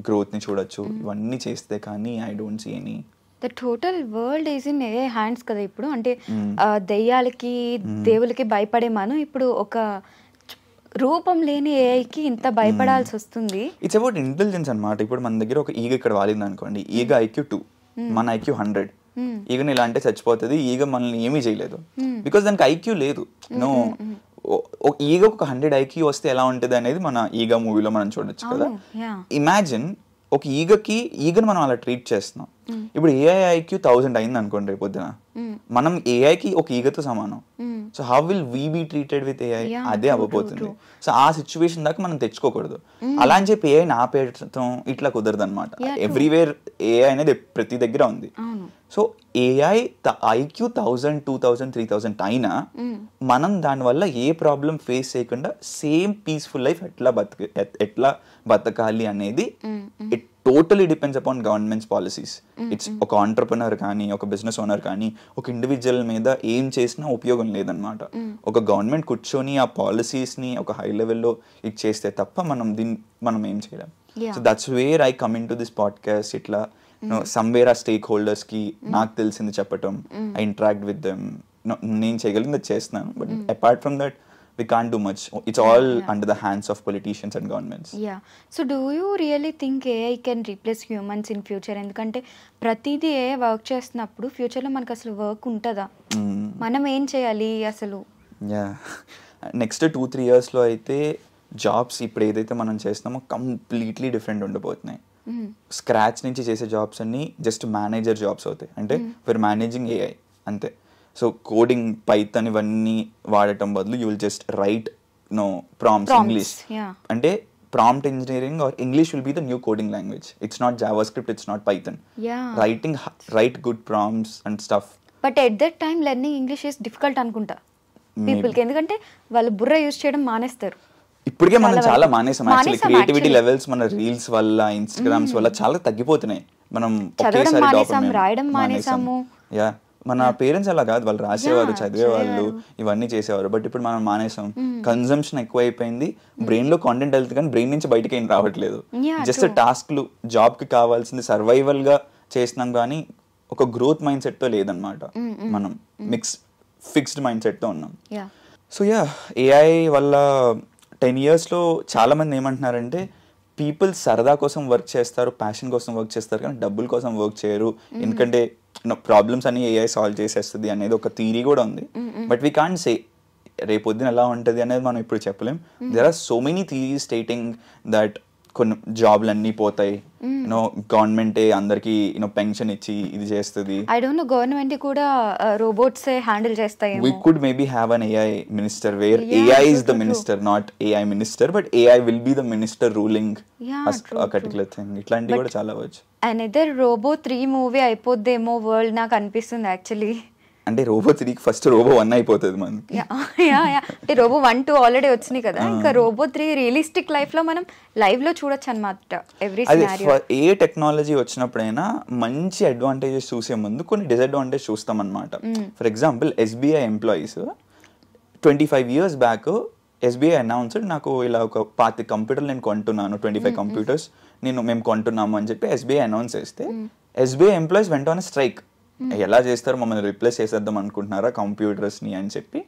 గ్రోత్ని చూడొచ్చు. ఇవన్నీ చేస్తే కానీ I don't see any. The total world is in AI hands కదా ఇప్పుడు. అంటే దెయ్యాలకి దేవులకి భయపడే మనం ఇప్పుడు ఒక రూపం లేని ఏఐకి ఇంత భయపడాల్సి వస్తుంది. ఇట్స్ అబౌట్ ఇంటెలిజెన్స్ అనమాట. ఇప్పుడు మన దగ్గర ఒక ఈగ ఇక్కడ వాలింది అనుకోండి, ఈగ IQ 2, మన IQ 100. ఈగని ఇలా అంటే చచ్చిపోతుంది. ఈగ మనల్ని ఏమీ చేయలేదు బికాస్ దానికి IQ లేదు. ఈగ ఒక 100 IQ వస్తే ఎలా ఉంటుంది అనేది మన ఈగ మూవీలో మనం చూడొచ్చు కదా. ఇమాజిన్ ఒక ఈగను మనం అలా ట్రీట్ చేస్తున్నాం. ఇప్పుడు ఏఐ IQ 1000 అయింది అనుకోండి రేపు పొద్దున, మనం ఏఐకి ఒక ఈగతో సమానం. So how will we be treated with AI? అదే అవ్వబోతుంది. సో ఆ సిచ్యువేషన్ దాకా మనం తెచ్చుకోకూడదు. అలా అని చెప్పి ఏఐ నా పేరుతో ఇట్లా కుదరదు అనమాట. ఎవ్రీవేర్ ఏఐ అనేది ప్రతి దగ్గర ఉంది. సో ఏఐ IQ 1000, 2000, 3000 అయినా మనం దానివల్ల ఏ ప్రాబ్లం ఫేస్ చేయకుండా సేమ్ పీస్ఫుల్ లైఫ్ ఎట్లా బతకాలి అనేది it totally depends upon governments policies. It's ఒక ఆంటర్ప్రినర్ కానీ ఒక బిజినెస్ ఓనర్ కానీ ఒక ఇండివిజువల్ మీద ఏం చేసినా ఉపయోగం లేదనమాట. ఒక గవర్నమెంట్ కూర్చొని ఆ పాలసీస్ని ఒక హై లెవెల్లో ఇచ్చేస్తే తప్ప మనం ఏం చేయలేం. So that's where I come in to this podcast. ఇట్లా సమ్వేర్ ఆ స్టేక్ హోల్డర్స్ కి నాకు తెలిసింది చెప్పటం, ఐ ఇంటరాక్ట్ విత్ దెమ్. నేను చేయగలిగింది చేస్తున్నాను, but apart from that we can't do much. It's all under the hands of politicians and governments. Yeah. So do you really think AI can replace humans in future? ఎందుకంటే ప్రతిదీ AI వర్క్ చేస్తున్నప్పుడు ఫ్యూచర్లో మనకు అసలు వర్క్ ఉంటుందా? మనం ఏం చేయాలి అసలు? నెక్స్ట్ 2-3 yearsలో అయితే జాబ్స్ ఇప్పుడు ఏదైతే మనం చేస్తున్నామో కంప్లీట్లీ డిఫరెంట్ ఉండబోతున్నాయి. స్క్రాచ్ నుంచి చేసే జాబ్స్ అన్ని జస్ట్ మేనేజర్ జాబ్స్ అవుతాయి. అంటే వీఆర్ మేనేజింగ్ ఏఐ అంతే. సో కోడింగ్ పైథాన్ ఇవన్నీ వాడటం బదులు you will just right prompts English. అంటే prompt engineering or English will be the new coding language. It's not JavaScript, it's not Python. Write good prompts and stuff. But at that time learning English is difficult అనుకుంటా పీపుల్కి, ఎందుకంటే వాళ్ళు బుర్ర యూజ్ చేయడం మానేస్తారు. ఇప్పటికే మనం చాలా మానేసాం యాక్చువల్లీ. క్రియేటివిటీ లెవెల్స్ మన రీల్స్ వల్ల ఇన్స్టాగ్రామ్స్ వల్ల చాలా తగ్గిపోతున్నాయి. మనం ఒకేసారి రాయడం మానేసాము. యా, మన పేరెంట్స్ అలా కాదు, వాళ్ళు రాసేవారు, చదివేవాళ్ళు, ఇవన్నీ చేసేవారు. బట్ ఇప్పుడు మనం మానేసాం. కన్జంప్షన్ ఎక్కువ అయిపోయింది. బ్రెయిన్ లో కాంటెంట్ వెళ్తుంది కానీ బ్రెయిన్ నుంచి బయటకి ఏం రావట్లేదు. జస్ట్ టాస్క్లు, జాబ్ కి కావాల్సింది సర్వైవల్ గా చేస్తున్నాం కానీ ఒక గ్రోత్ మైండ్ సెట్ తో లేదనమాట. మనం ఫిక్స్డ్ మైండ్ సెట్ తో ఉన్నాం. సో యా, ఏఐ వల్ల 10 years లో చాలా మంది ఏమంటున్నారంటే పీపుల్ సరదా కోసం వర్క్ చేస్తారు, ప్యాషన్ కోసం వర్క్ చేస్తారు కానీ డబ్బుల కోసం వర్క్ చేయరు. ఎందుకంటే ప్రాబ్లమ్స్ అన్ని ఏఐ సాల్వ్ చేసేస్తుంది అనేది ఒక థియరీ కూడా ఉంది. బట్ వీ కాంట్ సే రేపొద్దున ఎలా ఉంటుంది అనేది మనం ఇప్పుడు చెప్పలేం. There are so many theories stating that కొన్ని జాబ్లు అన్నీ పోతాయి, గవర్నమెంటే అందరికి పెన్షన్ ఇచ్చి ఇది చేస్తుంది. ఐ డోంట్ నో, గవర్నమెంట్ కూడా రోబోట్స్ హ్యాండిల్ చేస్తాయి. We could maybe have an AI minister where AI is the minister, not AI minister, but AI will be the minister ruling a particular thing. ఇట్లాంటివి కూడా చాలా వచ్చు. అనదర్ రోబో 3 మూవీ అయిపోద్దేమో వరల్డ్ నాకు అనిపిస్తుంది యాక్చువల్లీ. అంటే రోబో 3 ఫస్ట్ రోబో 1 అయిపోతుంది మనకి. అంటే రోబో 1, 2 ఆల్రెడీ వచ్చినాయి కదా, ఇంకా రోబో 3 రియలిస్టిక్ లైఫ్ లో మనం లైవ్ లో చూడొచ్చు అనమాట. Every scenario. ఏ టెక్నాలజీ వచ్చినప్పుడైనా మంచి అడ్వాంటేజెస్ చూసే ముందు కొన్ని డిసడ్వాంటేజ్ చూస్తాం అనమాట. For example SBI employees 25 years back SBI announced నాకు ఇలా ఒక 5 కంప్యూటర్లు నేను కొంటున్నాను, 25 కంప్యూటర్స్ మేము కొంటున్నాము అని చెప్పి SBI అనౌన్స్ చేస్తే SBI ఎంప్లాయీస్ వెంట ఆన్ స్ట్రైక్. ఎలా చేస్తారు, మమ్మల్ని రిప్లేస్ చేసేద్దాం అనుకుంటున్నారా కంప్యూటర్స్ని అని చెప్పి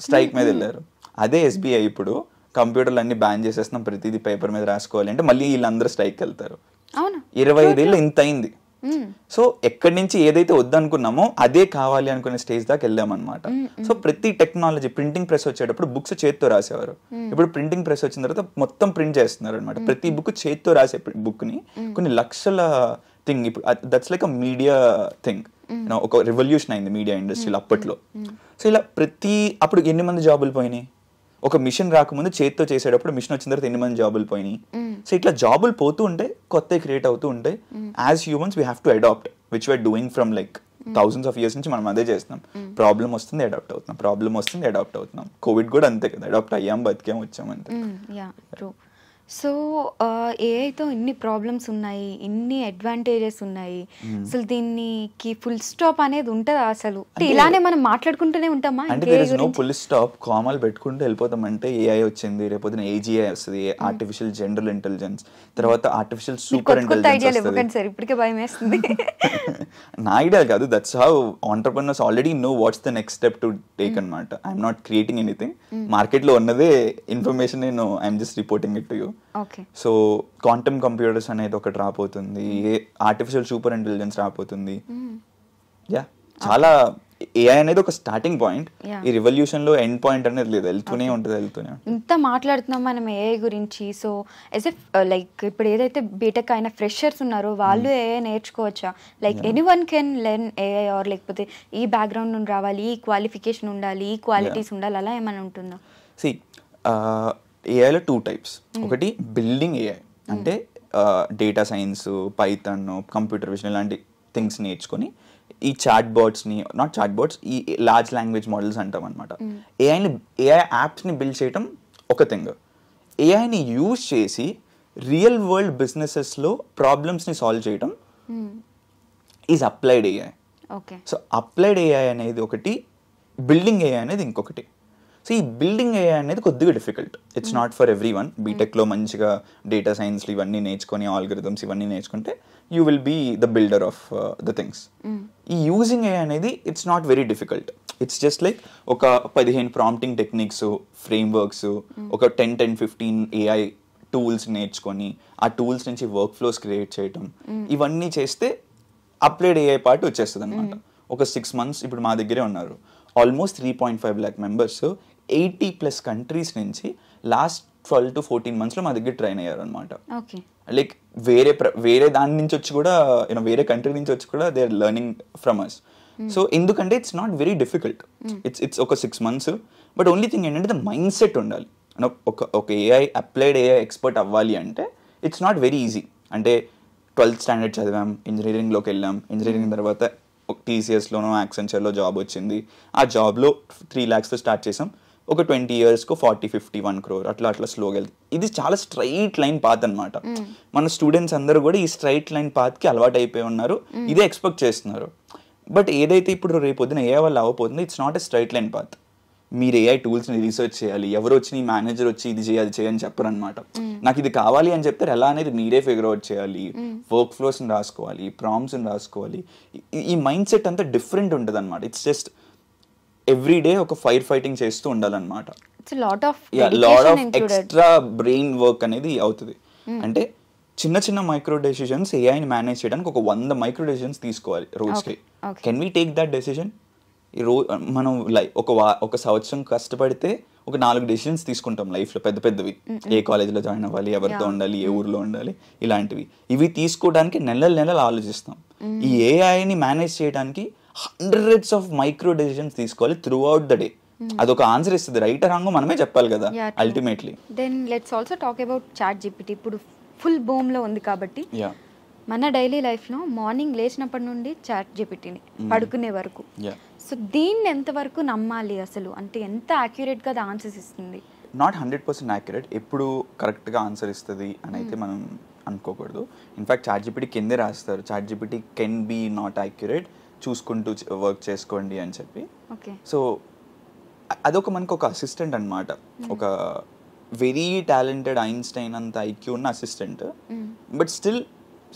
స్ట్రైక్ మీద వెళ్ళారు. అదే SBI ఇప్పుడు కంప్యూటర్లు అన్ని బ్యాన్ చేసేస్తున్నాం, ప్రతిదీ పేపర్ మీద రాసుకోవాలి అంటే మళ్ళీ వీళ్ళందరూ స్ట్రైక్ వెళ్తారు. 25 ఏళ్ళు ఇంత అయింది. సో ఎక్కడి నుంచి ఏదైతే వద్దనుకున్నామో అదే కావాలి అనుకునే స్టేజ్ దాకా వెళ్ళామన్నమాట. సో ప్రతి టెక్నాలజీ, ప్రింటింగ్ ప్రెస్ వచ్చేటప్పుడు బుక్స్ చేత్తో రాసేవారు, ఇప్పుడు ప్రింటింగ్ ప్రెస్ వచ్చిన తర్వాత మొత్తం ప్రింట్ చేస్తున్నారు అనమాట. ప్రతి బుక్ చేత్తో రాసే బుక్ ని కొన్ని లక్షల థింగ్. ఇప్పుడు that's like a media thing. ఒక రెవల్యూషన్ అయింది మీడియా ఇండస్ట్రీలో అప్పట్లో. సో ఇలా అప్పుడు ఎన్ని మంది జాబులు పోయినాయి? ఒక మిషన్ రాకముందు చేత్తో చేసేటప్పుడు మిషన్ వచ్చిన తర్వాత ఎన్ని మంది జాబులు పోయినాయి? సో ఇట్లా జాబులు పోతూ ఉంటాయి, కొత్త క్రియేట్ అవుతూ ఉంటాయి. As humans we have to adapt, which we're doing from like thousands of years నుంచి మనం అదే చేస్తున్నాం. ప్రాబ్లం వస్తుంది అడాప్ట్ అవుతున్నాం, ప్రాబ్లం వస్తుంది అడాప్ట్ అవుతున్నాం. కోవిడ్ కూడా అంతే కదా, అడాప్ట్ అయ్యాం, బతికేం, వచ్చాం అంతే. సో ఏఐతో ఇన్ని ప్రాబ్లమ్స్ ఉన్నాయి, ఇన్ని అడ్వాంటేజెస్ ఉన్నాయి, అసలు దీనికి ఫుల్ స్టాప్ అనేది ఉంటుందా అసలు? ఇలానే మనం మాట్లాడుకుంటూనే ఉంటామా? అంటే there is no full stop. కామాలు పెట్టుకుంటూ వెళ్ళిపోతాం. అంటే ఏఐ వచ్చింది, రేపొద్దున AGI వస్తుంది, ఆర్టిఫిషియల్ జనరల్ ఇంటెలిజెన్స్, తర్వాత ఆర్టిఫిషియల్ సూపర్ ఇంటెలిజెన్స్ వస్తుంది. ఇప్పటికే భయం వేస్తుంది. నా ఐడియా కాదు, that's how entrepreneurs already know what's the next step to take అన్నమాట. I'm not creating anything. మార్కెట్లో ఉన్నదే ఇన్ఫర్మేషన్, నేను I'm just reporting it to you. So quantum computers అనేది ఒకటి రాబోతుంది, ఆర్టిఫిషియల్ సూపర్ ఇంటెలిజెన్స్ రాబోతుంది. యా, చాలా ఏఐ అనేది ఒక స్టార్టింగ్ పాయింట్. ఈ రివల్యూషన్ లో ఎండ్ పాయింట్ అనేది లేదు, వెళ్తూనే ఉంటుంది. ఇంత మాట్లాడుతున్నాం మనం ఏఐ గురించి. సో లైక్ ఇప్పుడు ఏదైతే బీటెక్ అయిన ఫ్రెషర్స్ ఉన్నారో వాళ్ళు ఏఐ నేర్చుకోవచ్చా? Like anyone can learn AI, or లేకపోతే ఈ బ్యాక్గ్రౌండ్ నుండి రావాలి, ఈ క్వాలిఫికేషన్ ఉండాలి, ఈ క్వాలిటీస్ ఉండాలి, అలా ఏమైనా ఉంటుందా? సి, ఏఐలో 2 types. ఒకటి బిల్డింగ్ ఏఐ, అంటే data science, python, computer vision ఇలాంటి థింగ్స్ నేర్చుకొని ఈ చాట్ బాట్స్ని, నాట్ చాట్ బాట్స్, ఈ లార్జ్ లాంగ్వేజ్ మోడల్స్ అంటాం అనమాట. ఏఐ యాప్స్ని బిల్డ్ చేయటం ఒక థింగ్. ఏఐని యూజ్ చేసి రియల్ వరల్డ్ బిజినెసెస్లో ప్రాబ్లమ్స్ని సాల్వ్ చేయటం is applied AI. So applied AI అనేది ఒకటి, బిల్డింగ్ ఏఐ అనేది ఇంకొకటి. సో ఈ బిల్డింగ్ ఏఐ అనేది కొద్దిగా difficult. It's not for everyone. బీటెక్లో మంచిగా డేటా సైన్స్లు ఇవన్నీ నేర్చుకొని, ఆల్గరిథమ్స్ ఇవన్నీ నేర్చుకుంటే you will be the builder of the things. ఈ యూజింగ్ ఏఐ అనేది it's not very difficult. It's just like ఒక 15 ప్రాంప్టింగ్ టెక్నిక్స్, ఫ్రేమ్వర్క్స్, ఒక 10-15 ఏఐ టూల్స్ నేర్చుకొని ఆ టూల్స్ నుంచి వర్క్ ఫ్లోస్ క్రియేట్ చేయటం, ఇవన్నీ చేస్తే అప్లైడ్ ఏఐ పార్ట్ వచ్చేస్తుంది అనమాట. ఒక 6 months ఇప్పుడు మా దగ్గరే ఉన్నారు. ఆల్మోస్ట్ 3.5 lakh మెంబర్స్ 80+ కంట్రీస్ నుంచి లాస్ట్ 12 to 14 months మా దగ్గర ట్రైన్ అయ్యారు అనమాట. లైక్ వేరే దాని నుంచి వచ్చి కూడా వేరే కంట్రీ నుంచి వచ్చి కూడా they are learning from us. So ఎందుకంటే it's not very difficult, it's ఒక 6 months. బట్ ఓన్లీ థింగ్ ఏంటంటే ద మైండ్ సెట్ ఉండాలి. ఒక అప్లైడ్ ఏఐ ఎక్స్పర్ట్ అవ్వాలి అంటే ఇట్స్ నాట్ వెరీ ఈజీ. అంటే 12th standard చదివాం, ఇంజనీరింగ్లోకి వెళ్ళాం, ఇంజనీరింగ్ తర్వాత TCSలోనో యాక్సెంచర్లో జాబ్ వచ్చింది. ఆ జాబ్లో 3 lakhsతో స్టార్ట్ చేసాం. ఒక 20 yearsకు 40-50-1 crore అట్లా స్లోగా వెళ్తుంది. ఇది చాలా స్ట్రైట్ లైన్ పాత్ అనమాట. మన స్టూడెంట్స్ అందరూ కూడా ఈ స్ట్రైట్ లైన్ పాత్కి అలవాటు అయిపోయి ఉన్నారు, ఇదే ఎక్స్పెక్ట్ చేస్తున్నారు. బట్ ఏదైతే ఇప్పుడు రేపొద్దున ఏఐ వల్ల అవ్వబోతుందో it's not a straight line path. మీరు ఏఐ టూల్స్ని రీసెర్చ్ చేయాలి, ఎవరు వచ్చి నీ మేనేజర్ వచ్చి ఇది చేయాలి చేయని చెప్పరు అనమాట. నాకు ఇది కావాలి అని చెప్తారు, ఎలా అనేది మీరే ఫిగర్ అవుట్ చేయాలి, వర్క్ ఫ్లోస్ని రాసుకోవాలి, ప్రాంప్ట్స్ని రాసుకోవాలి. ఈ మైండ్ సెట్ అంతా డిఫరెంట్ ఉంటుంది అనమాట. ఇట్స్ జస్ట్ ఎవ్రీ డే ఒక ఫైర్ ఫైటింగ్ చేస్తూ ఉండాలన్నమాట. Lot of extra brain work అనేది అవుతుంది. అంటే చిన్న మైక్రో డెసిషన్స్ ఏఐని మేనేజ్ చేయడానికి ఒక 100 మైక్రో డెసిషన్స్ తీసుకోవాలి రోజుకి. Can we take that decision? మనం ఒక సంవత్సరం కష్టపడితే ఒక 4 డెసిషన్స్ తీసుకుంటాం లైఫ్లో, పెద్దవి. ఏ కాలేజ్లో జాయిన్ అవ్వాలి, ఎవరితో ఉండాలి, ఏ ఊర్లో ఉండాలి, ఇలాంటివి. ఇవి తీసుకోవడానికి నెలలు ఆలోచిస్తాం. ఈ ఏఐని మేనేజ్ చేయడానికి hundreds of మైక్రో డెసిషన్స్ తీసుకోవాలి త్రూ అవుట్ ద డే. అదొక ఆన్సర్ ఇస్తుంది, రైట్ రాంగో మనమే చెప్పాలి కదా ultimately. Then let's also talk about ChatGPT. ఇప్పుడు ఫుల్ బూమ్లో ఉంది కాబట్టి మన డైలీ లైఫ్లో మార్నింగ్ లేచినప్పటి నుండి చాట్ జీపీటీని పడుకునే వరకు. సో దీన్ని ఎంతవరకు నమ్మాలి అసలు? అంటే ఎంత యాక్యురేట్గా అది ఆన్సర్స్ ఇస్తుంది? నాట్ 100% యాక్యురేట్, ఎప్పుడు కరెక్ట్గా ఆన్సర్ ఇస్తుంది అని అయితే మనం అనుకోకూడదు. ఇన్ఫ్యాక్ట్ చాట్ జీపీటీ కిందే రాస్తారు, ChatGPT can be not accurate, చూసుకుంటూ వర్క్ చేసుకోండి అని చెప్పి. సో అదొక మనకు ఒక అసిస్టెంట్ అనమాట, ఒక వెరీ టాలెంటెడ్ ఐన్స్టైన్ అంత ఐక్యూ ఉన్న assistant. But still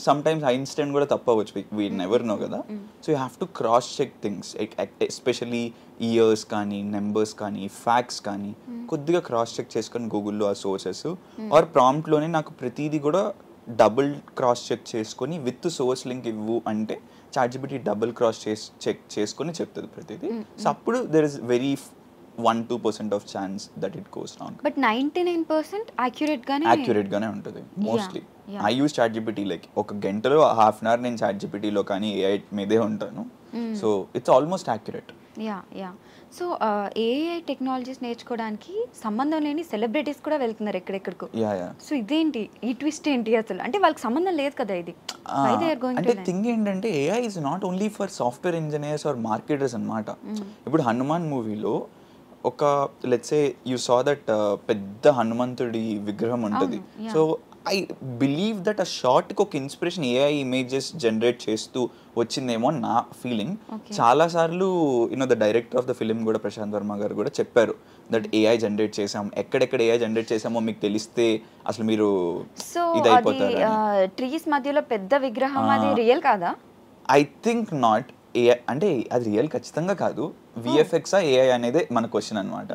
sometimes Einstein కూడా తప్పవచ్చు, వీ నెవర్ నో కదా. So you have to cross check things, especially years కానీ, నెంబర్స్ కానీ, ఫ్యాక్ట్స్ కానీ కొద్దిగా క్రాస్ చెక్ చేసుకొని గూగుల్లో ఆ సోర్సెస్ ఆర్ ప్రాంప్ట్లోనే నాకు ప్రతిదీ కూడా డబుల్ క్రాస్ చెక్ చేసుకొని విత్ సోర్స్ లింక్ ఇవ్వు అంటే ChatGPT double cross check చేసుకొని చెప్తుంది ప్రతిదీ. సో అప్పుడు there is very 1-2% of chance that it goes wrong. But 99% accurate గానే ఉంటుంది mostly. I use ChatGPT like ఒక గంటలో ½ an hour నేను చాట్ జీపీటీలో కానీ ఏఐ మీదే ఉంటాను. So it's almost accurate. So AI technologies నేర్చుకోవడానికి సంబంధం లేని సెలబ్రిటీస్ కూడా వెళ్తున్నారు ఎక్కడెక్కడికో. సో ఇదేంటి, ఈ ట్విస్ట్ ఏంటి అసలు? అంటే వాళ్ళకి సంబంధం లేదు కదా ఇది. అంటే థింగ్ ఏంటంటే AI is not only for software engineers or marketers అనమాట. ఇప్పుడు హనుమాన్ మూవీలో ఒక let's say you saw that పెద్ద హనుమంతుడి విగ్రహం ఉంటుంది. సో ఐ బిలీవ్ దట్ ఆ షార్ట్కి ఒక ఇన్స్పిరేషన్ ఏఐ ఇమేజెస్ జనరేట్ చేస్తూ వచ్చిందేమో అని నా ఫీలింగ్. చాలాసార్లు the director of the film కూడా ప్రశాంత్ వర్మ గారు కూడా చెప్పారు దట్ ఏఐ జనరేట్ చేసాం, ఎక్కడెక్కడ ఏఐ జనరేట్ చేసామో మీకు తెలిస్తే అసలు మీరు ఇదైపోతారు. ట్రీస్ మధ్యలో పెద్ద విగ్రహం అది రియల్ కాదా? I think not. ఏఐ అంటే అది రియల్ ఖచ్చితంగా కాదు, విఎఫ్ఎక్సా ఏఐ అనేదే మన క్వశ్చన్ అనమాట.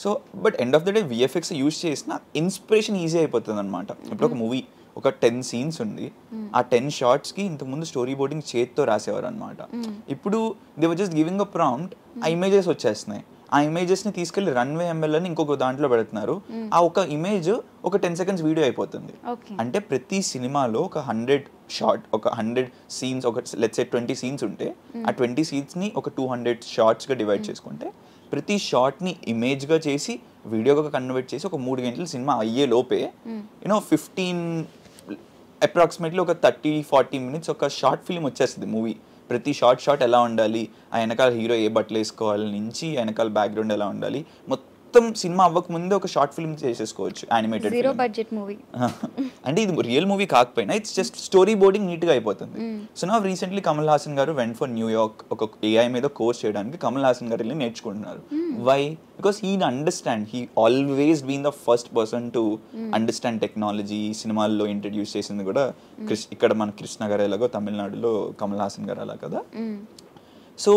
So but end of the day VFX use చేసిన ఇన్స్పిరేషన్ ఈజీ అయిపోతుంది అనమాట. ఇప్పుడు ఒక మూవీ ఒక 10 scenes ఉంది, ఆ 10 shotsకి ఇంతకుముందు స్టోరీ బోర్డింగ్ చేతితో రాసేవారు అనమాట. ఇప్పుడు they were just giving a prompt, ఆ ఇమేజెస్ వచ్చేస్తున్నాయి. ఆ ఇమేజెస్ని తీసుకెళ్లి రన్వే ఎంఎల్ అని ఇంకొక దాంట్లో పెడుతున్నారు. ఆ ఒక ఇమేజ్ ఒక 10 seconds వీడియో అయిపోతుంది. అంటే ప్రతి సినిమాలో ఒక 100 scenes, ఒక లెట్స్ సే 20 scenes ఉంటే ఆ 20 scenesని ఒక 200 shotsగా డివైడ్ చేసుకుంటే ప్రతి షార్ట్ని ఇమేజ్గా చేసి వీడియోగా కన్వర్ట్ చేసి ఒక 3 గంటల సినిమా అయ్యే లోపే 15 అప్రాక్సిమేట్లీ ఒక 30-40 minutes ఒక షార్ట్ ఫిల్మ్ వచ్చేస్తుంది మూవీ. ప్రతి షార్ట్ ఎలా ఉండాలి, ఆ వెనకాల హీరో ఏ బట్టలు వేసుకోవాలి నుంచి వెనకాల బ్యాక్గ్రౌండ్ ఎలా ఉండాలి, మొత్తం సినిమా అవ్వక ముందే ఒక షార్ట్ ఫిల్మ్ చేసేసుకోవచ్చు యానిమేటెడ్. జీరో బడ్జెట్ మూవీ అంటే ఇది రియల్ మూవీ కాకపోయినా ఇట్స్ జస్ట్ స్టోరీ బోర్డింగ్ నీట్గా అయిపోతుంది. సో నా recently Kamal Haasan garu went for New York ఒక ఏఐ మీద కోర్స్ చేయడానికి కమల్ హాసన్ గారు వెళ్ళి నేర్చుకుంటున్నారు. Why? Because he understand, he always been the first person to understand technology. సినిమాల్లో ఇంట్రడ్యూస్ చేసింది కూడా ఇక్కడ మన కృష్ణ గారు ఎలాగో తమిళనాడులో కమల్ హాసన్ గారు అలా కదా. So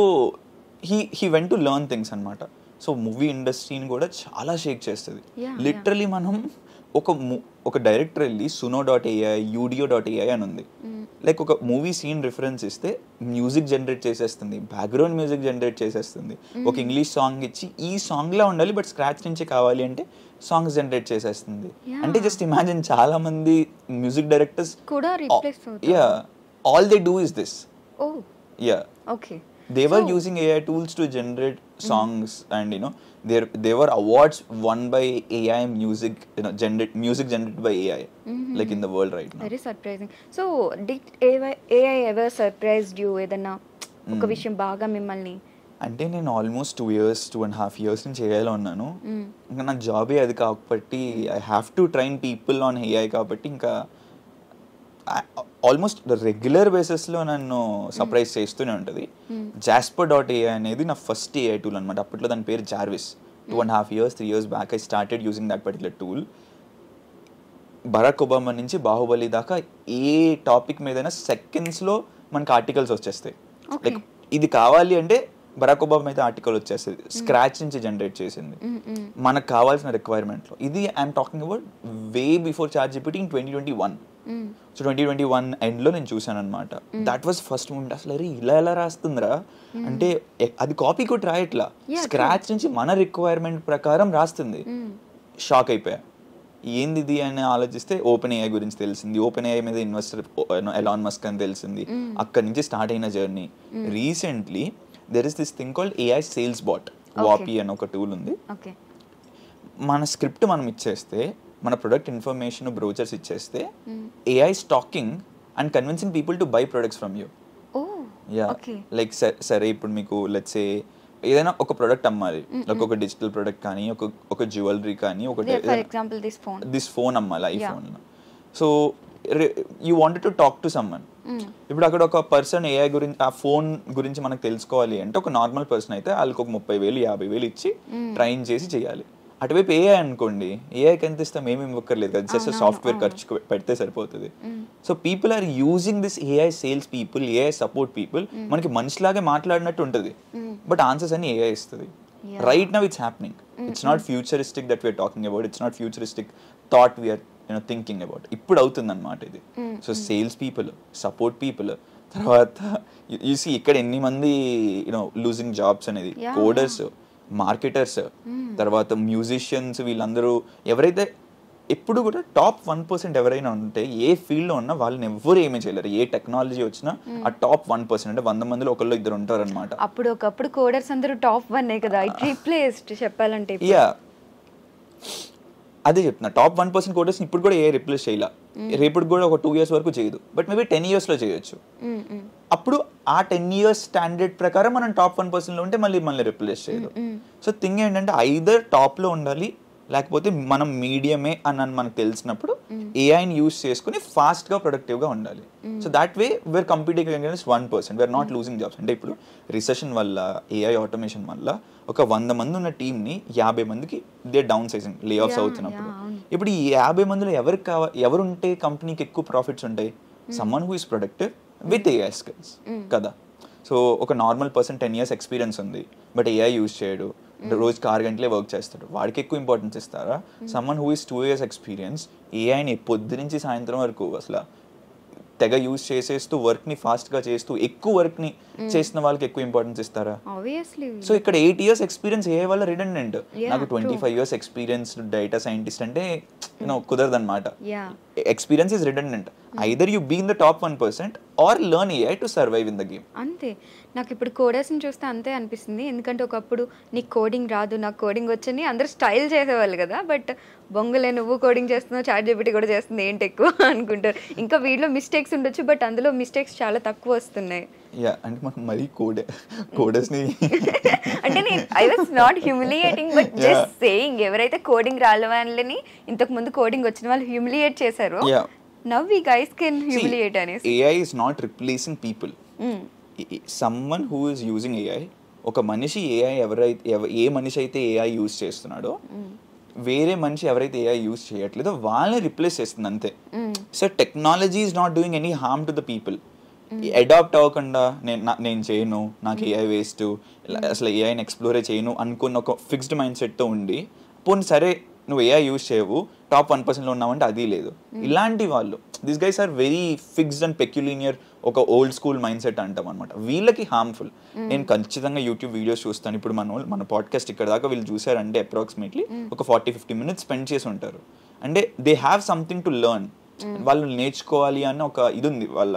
he went to learn things అనమాట. సో మూవీ ఇండస్ట్రీని కూడా చాలా షేక్ చేస్తుంది. లిటరలీ మనం ఒక డైరెక్టర్ వెళ్ళి suno.ai, udio.ai అని ఉంది, లైక్ ఒక మూవీ సీన్ రిఫరెన్స్ ఇస్తే మ్యూజిక్ జనరేట్ చేసేస్తుంది, బ్యాక్గ్రౌండ్ మ్యూజిక్ జనరేట్ చేసేస్తుంది. ఒక ఇంగ్లీష్ సాంగ్ ఇచ్చి ఈ సాంగ్లా ఉండాలి బట్ స్క్రాచ్ నుంచి కావాలి అంటే సాంగ్స్ జనరేట్ చేసేస్తుంది. అంటే జస్ట్ ఇమాజిన్ చాలా మంది మ్యూజిక్ డైరెక్టర్స్ కూడా రీప్లేస్ అవుతారు. Yeah all they do is this. Oh yeah okay. they were using AI tools to generate songs and there were awards won by AI music, music generated by AI like in the world right now. Very surprising. So did AI ever surprised you? ఏదన్నా ఒక విషయం బాగా మిమ్మల్ని? అంటే నేను ఆల్మోస్ట్ 2.5 years నుంచి ఏఐలో ఉన్నాను. ఇంకా నా జాబే అది కాబట్టి I have to train people on AI కాబట్టి ఇంకా ఆల్మోస్ట్ రెగ్యులర్ బేసిస్లో నన్ను సర్ప్రైజ్ చేస్తూనే ఉంటుంది. Jasper.ai అనేది నా ఫస్ట్ ఏఐ టూల్ అనమాట. అప్పట్లో దాని పేరు Jarvis. 2.5 years 3 years back I started using that particular tool. Barack Obama నుంచి బాహుబలి దాకా ఏ టాపిక్ మీదైనా సెకండ్స్లో మనకు ఆర్టికల్స్ వచ్చేస్తాయి. లైక్ ఇది కావాలి అంటే బరాక్ ఒబామా అయితే ఆర్టికల్ వచ్చేస్తుంది, స్క్రాచ్ నుంచి జనరేట్ చేసింది మనకు కావాల్సిన రిక్వైర్మెంట్లో. ఇది I'm talking about way before ChatGPT in 2021. So 2021 ఎండ్లో నేను చూసాను అనమాట. That was first moment. అసలు అరే ఇలా ఎలా రాస్తుందిరా అంటే అది కాపీ కూడా రాయట్లా, స్క్రాచ్ నుంచి మన రిక్వైర్మెంట్ ప్రకారం రాస్తుంది. షాక్ అయిపోయా, ఏంది ఇది అని ఆలోచిస్తే ఓపెన్ ఏఐ గురించి తెలిసింది. ఓపెన్ ఏఐ మీద ఇన్వెస్టర్ ఎలాన్ మస్క్ అని తెలిసింది. అక్కడి నుంచి స్టార్ట్ అయిన journey. Recently there is this thing called AI sales bot, Vapi అని ఒక టూల్ ఉంది. మన స్క్రిప్ట్ మనం ఇచ్చేస్తే, మన ప్రొడక్ట్ ఇన్ఫర్మేషన్ బ్రోచర్స్ ఇచ్చేస్తే AI talking and convincing people to buy products from you. Yeah like సరే ఇప్పుడు మీకు లెట్స్ సే ఏదైనా ఒక ప్రొడక్ట్ అమ్మాలి, లైక్ ఒక డిజిటల్ ప్రొడక్ట్ కానీ ఒక జ్యువెలరీ కానీ దిస్ ఫోన్ అమ్మాలి iPhone. So you wanted to talk to someone. ఇప్పుడు అక్కడ ఒక పర్సన్ ఏఐ గురించి ఆ ఫోన్ గురించి మనకు తెలుసుకోవాలి అంటే ఒక నార్మల్ పర్సన్ అయితే వాళ్ళకి ఒక 30,000 50,000 ఇచ్చి ట్రైన్ చేసి చేయాలి. అటువైపు ఏఐ అనుకోండి, ఏఐకి ఎంత ఇస్తాం ఏమి ఇవ్వక్కర్లేదు కదా, జస్ట్ సాఫ్ట్వేర్ ఖర్చు పెడితే సరిపోతుంది. So people are using this AI sales people, AI support people. మనకి మనిషిలాగే మాట్లాడినట్టు ఉంటుంది బట్ ఆన్సర్స్ అన్ని ఏఐ ఇస్తుంది. Right now it's happening. It's not futuristic that we're talking about, it's not futuristic thought we're thinking about. ఇప్పుడు అవుతుంది అనమాట ఇది. So sales people, support people, తర్వాత యూసీ ఇక్కడ ఎన్ని మంది లూజింగ్ జాబ్స్ అనేది, కోడర్స్, మార్కెటర్స్, తర్వాత మ్యూజిషియన్స్, వీళ్ళందరూ ఎవరైతే ఎప్పుడు కూడా టాప్ 1% ఎవరైనా ఉంటే ఏ ఫీల్డ్లో ఉన్నా వాళ్ళని ఎవ్వరు ఏమీ చేయలేరు. ఏ టెక్నాలజీ వచ్చినా ఆ టాప్ 1% అంటే 100 మందిలో ఒకళ్ళు ఇద్దరు ఉంటారు అనమాట. అప్పుడు ఒకప్పుడు కోడర్స్ అందరూ టాప్ 1 కదా, ఇట్ రీప్లేస్డ్ చెప్పాలంటే. యా అదే చెప్తున్నా, టాప్ 1% కోడర్స్ ఇప్పుడు కూడా ఏ రిప్లేస్ చేయాల, రేపు కూడా ఒక 2 years వరకు చేయదు, బట్ మేబీ 10 yearsలో చేయొచ్చు. అప్పుడు ఆ 10 years స్టాండర్డ్ ప్రకారం మనం టాప్ 1%లో ఉంటే మళ్ళీ రిప్లేస్ చేయదు. సో థింగ్ ఏంటంటే ఐదర్ టాప్లో ఉండాలి లేకపోతే మనం మీడియమే అని మనకు తెలిసినప్పుడు ఏఐని యూజ్ చేసుకుని ఫాస్ట్గా ప్రొడక్టివ్గా ఉండాలి. So that way we're competing agains 1%. We're not losing jobs. అంటే ఇప్పుడు రిసెషన్ వల్ల, ఏఐ ఆటోమేషన్ వల్ల ఒక 100 మంది ఉన్న టీమ్ని 50 మందికి దే డౌన్ సైజింగ్, లే ఆఫ్స్ అవుతున్నప్పుడు ఇప్పుడు ఈ 50 మందిలో ఎవరుంటే కంపెనీకి ఎక్కువ ప్రాఫిట్స్ ఉంటాయి? Someone who is productive with AI skills కదా. సో ఒక నార్మల్ పర్సన్ 10 years ఎక్స్పీరియన్స్ ఉంది బట్ ఏఐ యూజ్ చేయడు, రోజుకి 6 గంటలే వర్క్ చేస్తాడు, వాడికి ఎక్కువ ఇంపార్టెన్స్ ఇస్తారా? Someone who is 2 years experience, ఏఐని పొద్దు నుంచి సాయంత్రం వరకు అసలు తెగ యూజ్ చేసేస్తూ వర్క్ని ఫాస్ట్గా చేస్తూ ఎక్కువ వర్క్ని చేసిన వాళ్ళకి ఎక్కువ ఇంపార్టెన్స్ ఇస్తారా? సో ఇక్కడ 8 years ఎక్స్పీరియన్స్ ఏఐ వల్ల రిడెండెంట్. నాకు 25 years ఎక్స్పీరియన్స్ డేటా సైంటిస్ట్ అంటే కుదరదన్నమాట. Experience is redundant. Either you be in the top 1% or learn AI to survive in the game. అంతే. నాకు ఇప్పుడు కోడర్స్ని చూస్తే అంతే అనిపిస్తుంది. ఎందుకంటే ఒకప్పుడు నీకు కోడింగ్ రాదు, నాకు కోడింగ్ వచ్చని అందరూ స్టైల్ చేసేవాళ్ళు కదా. బట్ బొంగలే నువ్వు కోడింగ్ చేస్తున్నావు, ChatGPT కూడా చేస్తుంది, ఏంటి ఎక్కువ అనుకుంటారు. ఇంకా వీటిలో మిస్టేక్స్ ఉండొచ్చు బట్ అందులో మిస్టేక్స్ చాలా తక్కువ వస్తున్నాయి. యా అంటే మనం మరీ కోడర్స్ని అంటే నేను I was not humiliating but just saying, ఎవరైతే కోడింగ్ రాని వాళ్ళని ఇంతకు ముందు కోడింగ్ వచ్చిన వాళ్ళు హ్యూమిలియేట్ చేశారు, now we guys can humiliate అనేసి. AI is not replacing people. Someone who is using AI, ఒక మనిషి AI ఏ మనిషి అయితే AI యూజ్ చేస్తున్నాడో వేరే మనిషి ఎవరైతే AI యూజ్ చేయట్లేదో వాళ్ళని రిప్లేస్ చేస్తుంది అంతే. So technology is not doing any harm to the people. Adapt అవ్వకుండా నేను చేయను, నాకు AI వేస్ట్, అసలు AIని ఎక్స్ప్లోరే చేయను అనుకున్న ఒక ఫిక్స్డ్ మైండ్ సెట్తో ఉండి పోనీ సరే నువ్వు AI యూజ్ చేయవు టాప్ 1%లో ఉన్నామంటే అది లేదు. ఇలాంటి వాళ్ళు this guys are very fixed and peculiar, ఒక ఓల్డ్ స్కూల్ మైండ్ సెట్ అంటాం అనమాట. వీళ్ళకి హార్మ్ఫుల్. నేను ఖచ్చితంగా యూట్యూబ్ వీడియోస్ చూస్తాను. ఇప్పుడు మన పాడ్కాస్ట్ ఇక్కడ దాకా వీళ్ళు చూసారంటే అప్రాక్సిమేట్లీ ఒక 40-50 minutes స్పెండ్ చేసి ఉంటారు. అంటే they have something to learn. వాళ్ళు నేర్చుకోవాలి అన్న ఒక ఇది ఉంది వాళ్ళ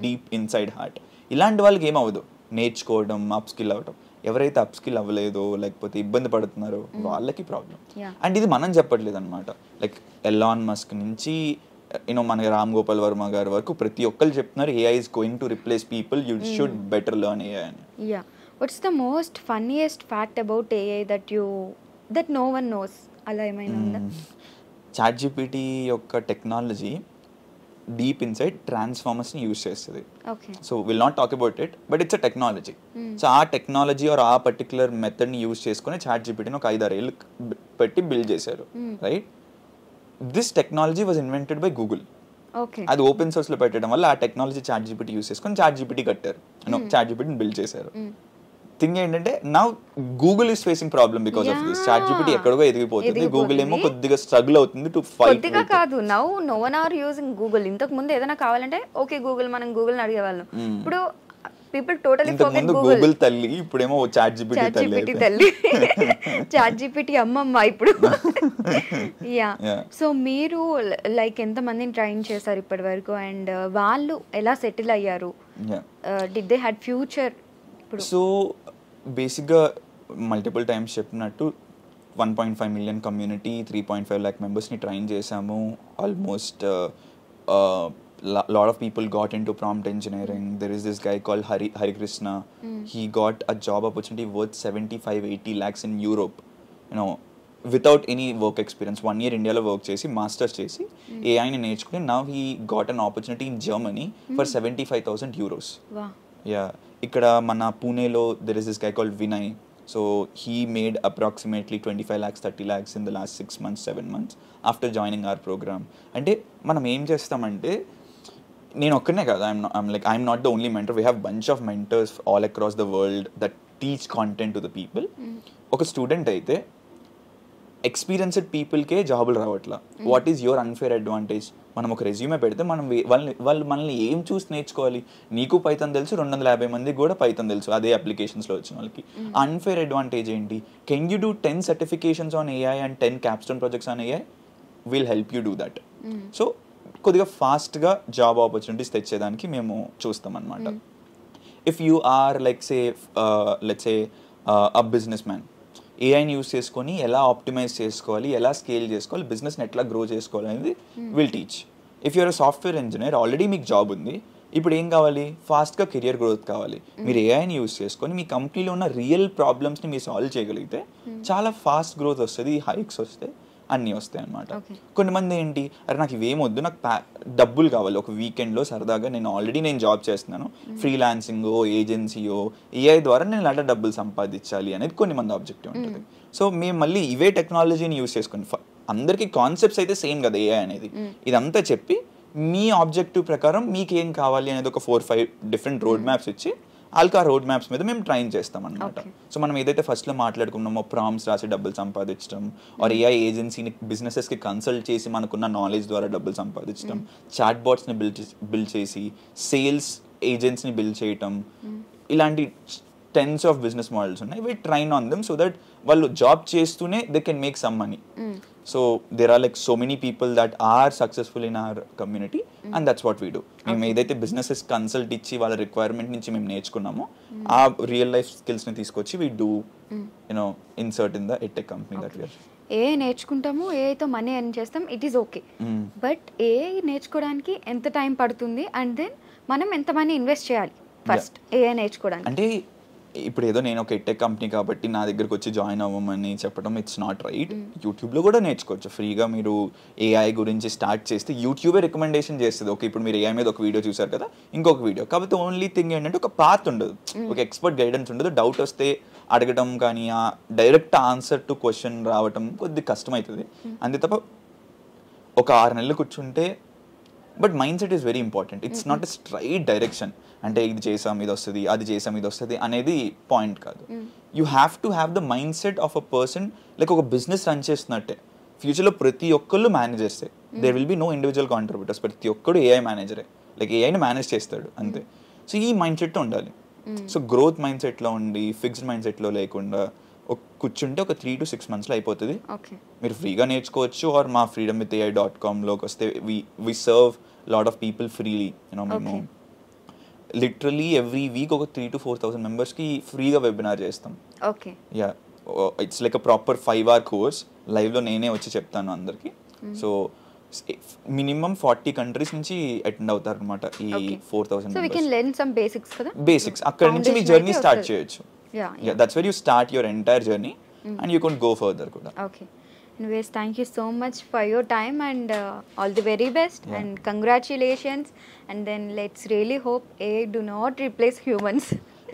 డీప్ ఇన్సైడ్ హార్ట్. ఇలాంటి వాళ్ళకి ఏమవ్వదు నేర్చుకోవడం, అప్ స్కిల్ అవ్వడం. ఎవరైతే అప్ స్కిల్ అవ్వలేదో లేకపోతే ఇబ్బంది పడుతున్నారో వాళ్ళకి ప్రాబ్లం. అండ్ ఇది మనం చెప్పట్లేదు అనమాట. లైక్ ఎలాన్ మస్క్ నుంచి మన రామ్ గోపాల్ వర్మ గారి వరకు ప్రతి ఒక్కరు చెప్తున్నారు AI is going to replace people, you should better learn AI అని. Yeah, what's the most funniest fact about AI that no one knows? అలా ఏమైనా ఉందా? ChatGPT యొక్క టెక్నాలజీ డీప్ ఇన్సైడ్ ట్రాన్స్ఫార్మర్స్ని యూజ్ చేస్తుంది. So will not talk about it, but it's a technology. So ఆ టెక్నాలజీ ఆర్ ఆ పర్టికులర్ మెథడ్ని యూజ్ చేసుకుని ChatGPTని ఒక 5-6 ఏళ్ళు పెట్టి బిల్డ్ చేశారు, right? This technology was invented by Google. అది ఓపెన్ సోర్స్లో పెట్టడం వల్ల ఆ టెక్నాలజీ ChatGPT యూజ్ చేసుకొని ChatGPT కట్టారు, ChatGPTని బిల్డ్ చేశారు. థింగ్ ఏంటంటే now Google is facing problem because of this. ChatGPT ఎక్కడికో ఎదిగిపోతుంది, గూగుల్ ఏమో కొద్దిగా స్ట్రగుల్ అవుతుంది టు ఫైట్. కొద్దిగా కాదు, now no one are using Google. ఇంతకు ముందు ఏదైనా కావాలంటే ఓకే గూగుల్, మనం గూగుల్ని అడిగేవాళ్ళం. ఇప్పుడు పీపుల్ టోటలీ ఫర్గెట్ గూగుల్ తల్లి, ఇప్పుడేమో ChatGPT తల్లి, ChatGPT అమ్మమ్మ ఇప్పుడు. యా, సో మీరు లైక్ ఎంత మందిని ట్రైన్ చేశారు ఇప్పటి వరకు, అండ్ వాళ్ళు ఎలా సెటిల్ అయ్యారు? Did they had future? So బేసిక్గా మల్టిపుల్ టైమ్స్ చెప్పినట్టు 1.5 million కమ్యూనిటీ, 3.5 lakh మెంబర్స్ని ట్రైన్ చేశాము. Almost lot of people got into prompt engineering. There is this guy called Hari Krishna. He got a job opportunity worth 75-80 lakhs in Europe, without any work experience. 1 year India lo work chesi, masters chesi, AI ni నేర్చుకుని now he got an opportunity in Germany for 75,000 euros. Wow. Yeah, ikkada mana Pune lo there is this guy called Vinay. So he made approximately 25 lakhs 30 lakhs in the last 6 months 7 months after joining our program. అంటే మనం ఏం చేస్తామంటే, నేను ఒక్కనే కదా, I'm not the only mentor. We have bunch of mentors all across the world that teach content to the people. ఒక స్టూడెంట్ అయితే ఎక్స్పీరియన్స్డ్ పీపుల్కే జాబులు రావట్లా. What is your unfair advantage? మనం ఒక రెజ్యూమే పెడితే వాళ్ళు మనల్ని ఏం చూసి నేర్చుకోవాలి? నీకు పైథాన్ తెలుసు, 250 మందికి కూడా పైథాన్ తెలుసు అదే అప్లికేషన్స్లో వచ్చిన వాళ్ళకి. అన్ఫేర్ అడ్వాంటేజ్ ఏంటి? Can you do 10 certifications on AI and 10 capstone projects on AI? We'll help you do that. So కొద్దిగా ఫాస్ట్గా జాబ్ ఆపర్చునిటీస్ తెచ్చేదానికి మేము చూస్తాం అన్నమాట. If you are let's say a business man, ఏఐని యూస్ చేసుకొని ఎలా ఆప్టిమైజ్ చేసుకోవాలి, ఎలా స్కేల్ చేసుకోవాలి, బిజినెస్ని ఎట్లా గ్రో చేసుకోవాలి అనేది will teach. If you're software engineer, already మీకు జాబ్ ఉంది, ఇప్పుడు ఏం కావాలి? ఫాస్ట్గా కెరియర్ గ్రోత్ కావాలి. మీరు ఏఐని యూస్ చేసుకొని మీ కంపెనీలో ఉన్న రియల్ ప్రాబ్లమ్స్ని మీరు సాల్వ్ చేయగలిగితే చాలా ఫాస్ట్ గ్రోత్ వస్తుంది, హైక్స్ వస్తాయి, అన్నీ వస్తాయి అన్నమాట. కొంతమంది ఏంటి, అరే నాకు ఇవేమొద్దు, నాకు డబ్బులు కావాలి, ఒక వీకెండ్లో సరదాగా నేను జాబ్ చేస్తున్నాను, ఫ్రీలాన్సింగో ఏజెన్సీయో ఏఐ ద్వారా నేను అలా డబ్బులు సంపాదించాలి అనేది కొన్ని మంది ఆబ్జెక్టివ్ ఉంటుంది. సో మేము మళ్ళీ ఇవే టెక్నాలజీని యూస్ చేసుకుని, అందరికీ కాన్సెప్ట్స్ అయితే సేమ్ కదా ఏఐ అనేది, ఇదంతా చెప్పి మీ ఆబ్జెక్టివ్ ప్రకారం మీకు ఏం కావాలి అనేది ఒక 4-5 డిఫరెంట్ రోడ్ మ్యాప్స్ ఇచ్చి ఆల్కా రోడ్ మ్యాప్స్ మీద మేము ట్రైన్ చేస్తాం అనమాట. సో మనం ఏదైతే ఫస్ట్లో మాట్లాడుకున్నామో ప్రాంప్ట్స్ రాసి డబ్బులు సంపాదించడం, ఆర్ ఏఐ ఏజెన్సీని బిజినెసెస్కి కన్సల్ట్ చేసి మనకున్న నాలెడ్జ్ ద్వారా డబ్బులు సంపాదించడం, చాట్ బాట్స్ని బిల్డ్ చేసి సేల్స్ ఏజెంట్స్ని బిల్డ్ చేయటం, ఇలాంటి టెన్స్ ఆఫ్ బిజినెస్ మోడల్స్ ఉన్నాయి. We train on them so that వాళ్ళు జాబ్ చేస్తూనే they can make some money. So there are like so many people that are successful in our community and that's what we do. మేము ఏదైతే బిజినెసెస్ కన్సల్ట్ ఇచ్చి వాళ్ళ రిక్వైర్మెంట్ నుంచి మేము నేర్చుకున్నామో ఆ రియల్ లైఫ్ స్కిల్స్ని తీసుకొచ్చి we do insert in the edtech company that we're. AI నేర్చుకుంటాము, ఏఐతో మనీ ఎర్న్ చేస్తాం, it is okay. But AI నేర్చుకోవడానికి ఎంత టైం పడుతుంది, అండ్ దెన్ మనం ఎంత మనీ ఇన్వెస్ట్ చేయాలి ఫస్ట్ ఏఐ నేర్చుకోవడానికి? అంటే ఇప్పుడు ఏదో నేను ఒక ఎడ్టెక్ కంపెనీ కాబట్టి నా దగ్గరకు వచ్చి జాయిన్ అవ్వమని చెప్పడం ఇట్స్ నాట్ రైట్. యూట్యూబ్లో కూడా నేర్చుకోవచ్చు ఫ్రీగా. మీరు ఏఐ గురించి స్టార్ట్ చేస్తే యూట్యూబే రికమెండేషన్ చేస్తుంది. ఓకే, ఇప్పుడు మీరు ఏఐ మీద ఒక వీడియో చూసారు కదా, ఇంకొక వీడియో. కాకపోతే ఓన్లీ థింగ్ ఏంటంటే ఒక పాత్ ఉండదు, ఒక ఎక్స్పర్ట్ గైడెన్స్ ఉండదు. డౌట్ వస్తే అడగడం కానీ ఆ డైరెక్ట్ ఆన్సర్ టు క్వశ్చన్ రావటం కొద్దిగా కష్టమవుతుంది. అంతే తప్ప ఒక 6 నెలలు కూర్చుంటే, but mind set is very important. It's not a straight direction. అంటే ఇది చేసాం ఇది వస్తుంది, అది చేసాం ఇది వస్తుంది అనేది పాయింట్ కాదు. You have to have the mind set of a person, like ఒక బిజినెస్ రన్ చేస్తున్నట్టే. ఫ్యూచర్లో ప్రతి ఒక్కళ్ళు మేనేజర్సే, there will be no individual contributors, ప్రతి ఒక్కడు ఏఐ మేనేజరే, లైక్ ఏఐని మేనేజ్ చేస్తాడు అంతే. సో ఈ మైండ్ సెట్ ఉండాలి. సో గ్రోత్ మైండ్ సెట్లో ఉండి ఫిక్స్డ్ మైండ్ సెట్లో లేకుండా కూర్చుంటే ఒక 3 to 6 months అయిపోతుంది. మీరు ఫ్రీగా నేర్చుకోవచ్చు, ఆర్ మా freedomwithai.comలోకి వస్తే we serve lot of people freely. మేము లిటరలీ ఎవ్రీ వీక్ ఒక 3,000 to 4,000 మెంబర్స్కి ఫ్రీగా వెబినార్ చేస్తాం. Yeah, it's like a proper 5-hour course, లైవ్లో నేనే వచ్చి చెప్తాను అందరికి. సో మినిమం 40 countries నుంచి అటెండ్ అవుతారు అనమాట ఈ 4,000 బేసిక్స్. అక్కడ నుంచి మీ జర్నీ స్టార్ట్ చేయొచ్చు. That's where you start your entire journey and you can go further kuda. Okay. Anyways, thank you so much for your time and all the very best and congratulations, and then let's really hope AI do not replace humans.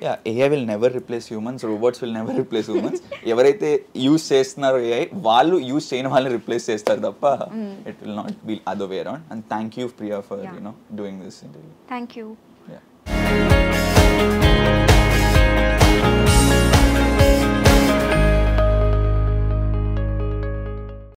Yeah, AI will never replace humans, robots will never replace humans. ఎవరైతే యూస్ చేస్తున్నారో AI వాళ్ళు యూస్ చేయని వాళ్ళని రిప్లేస్ చేస్తారు తప్ప it will not be other way around. And thank you Priya for doing this interview. Thank you. Yeah.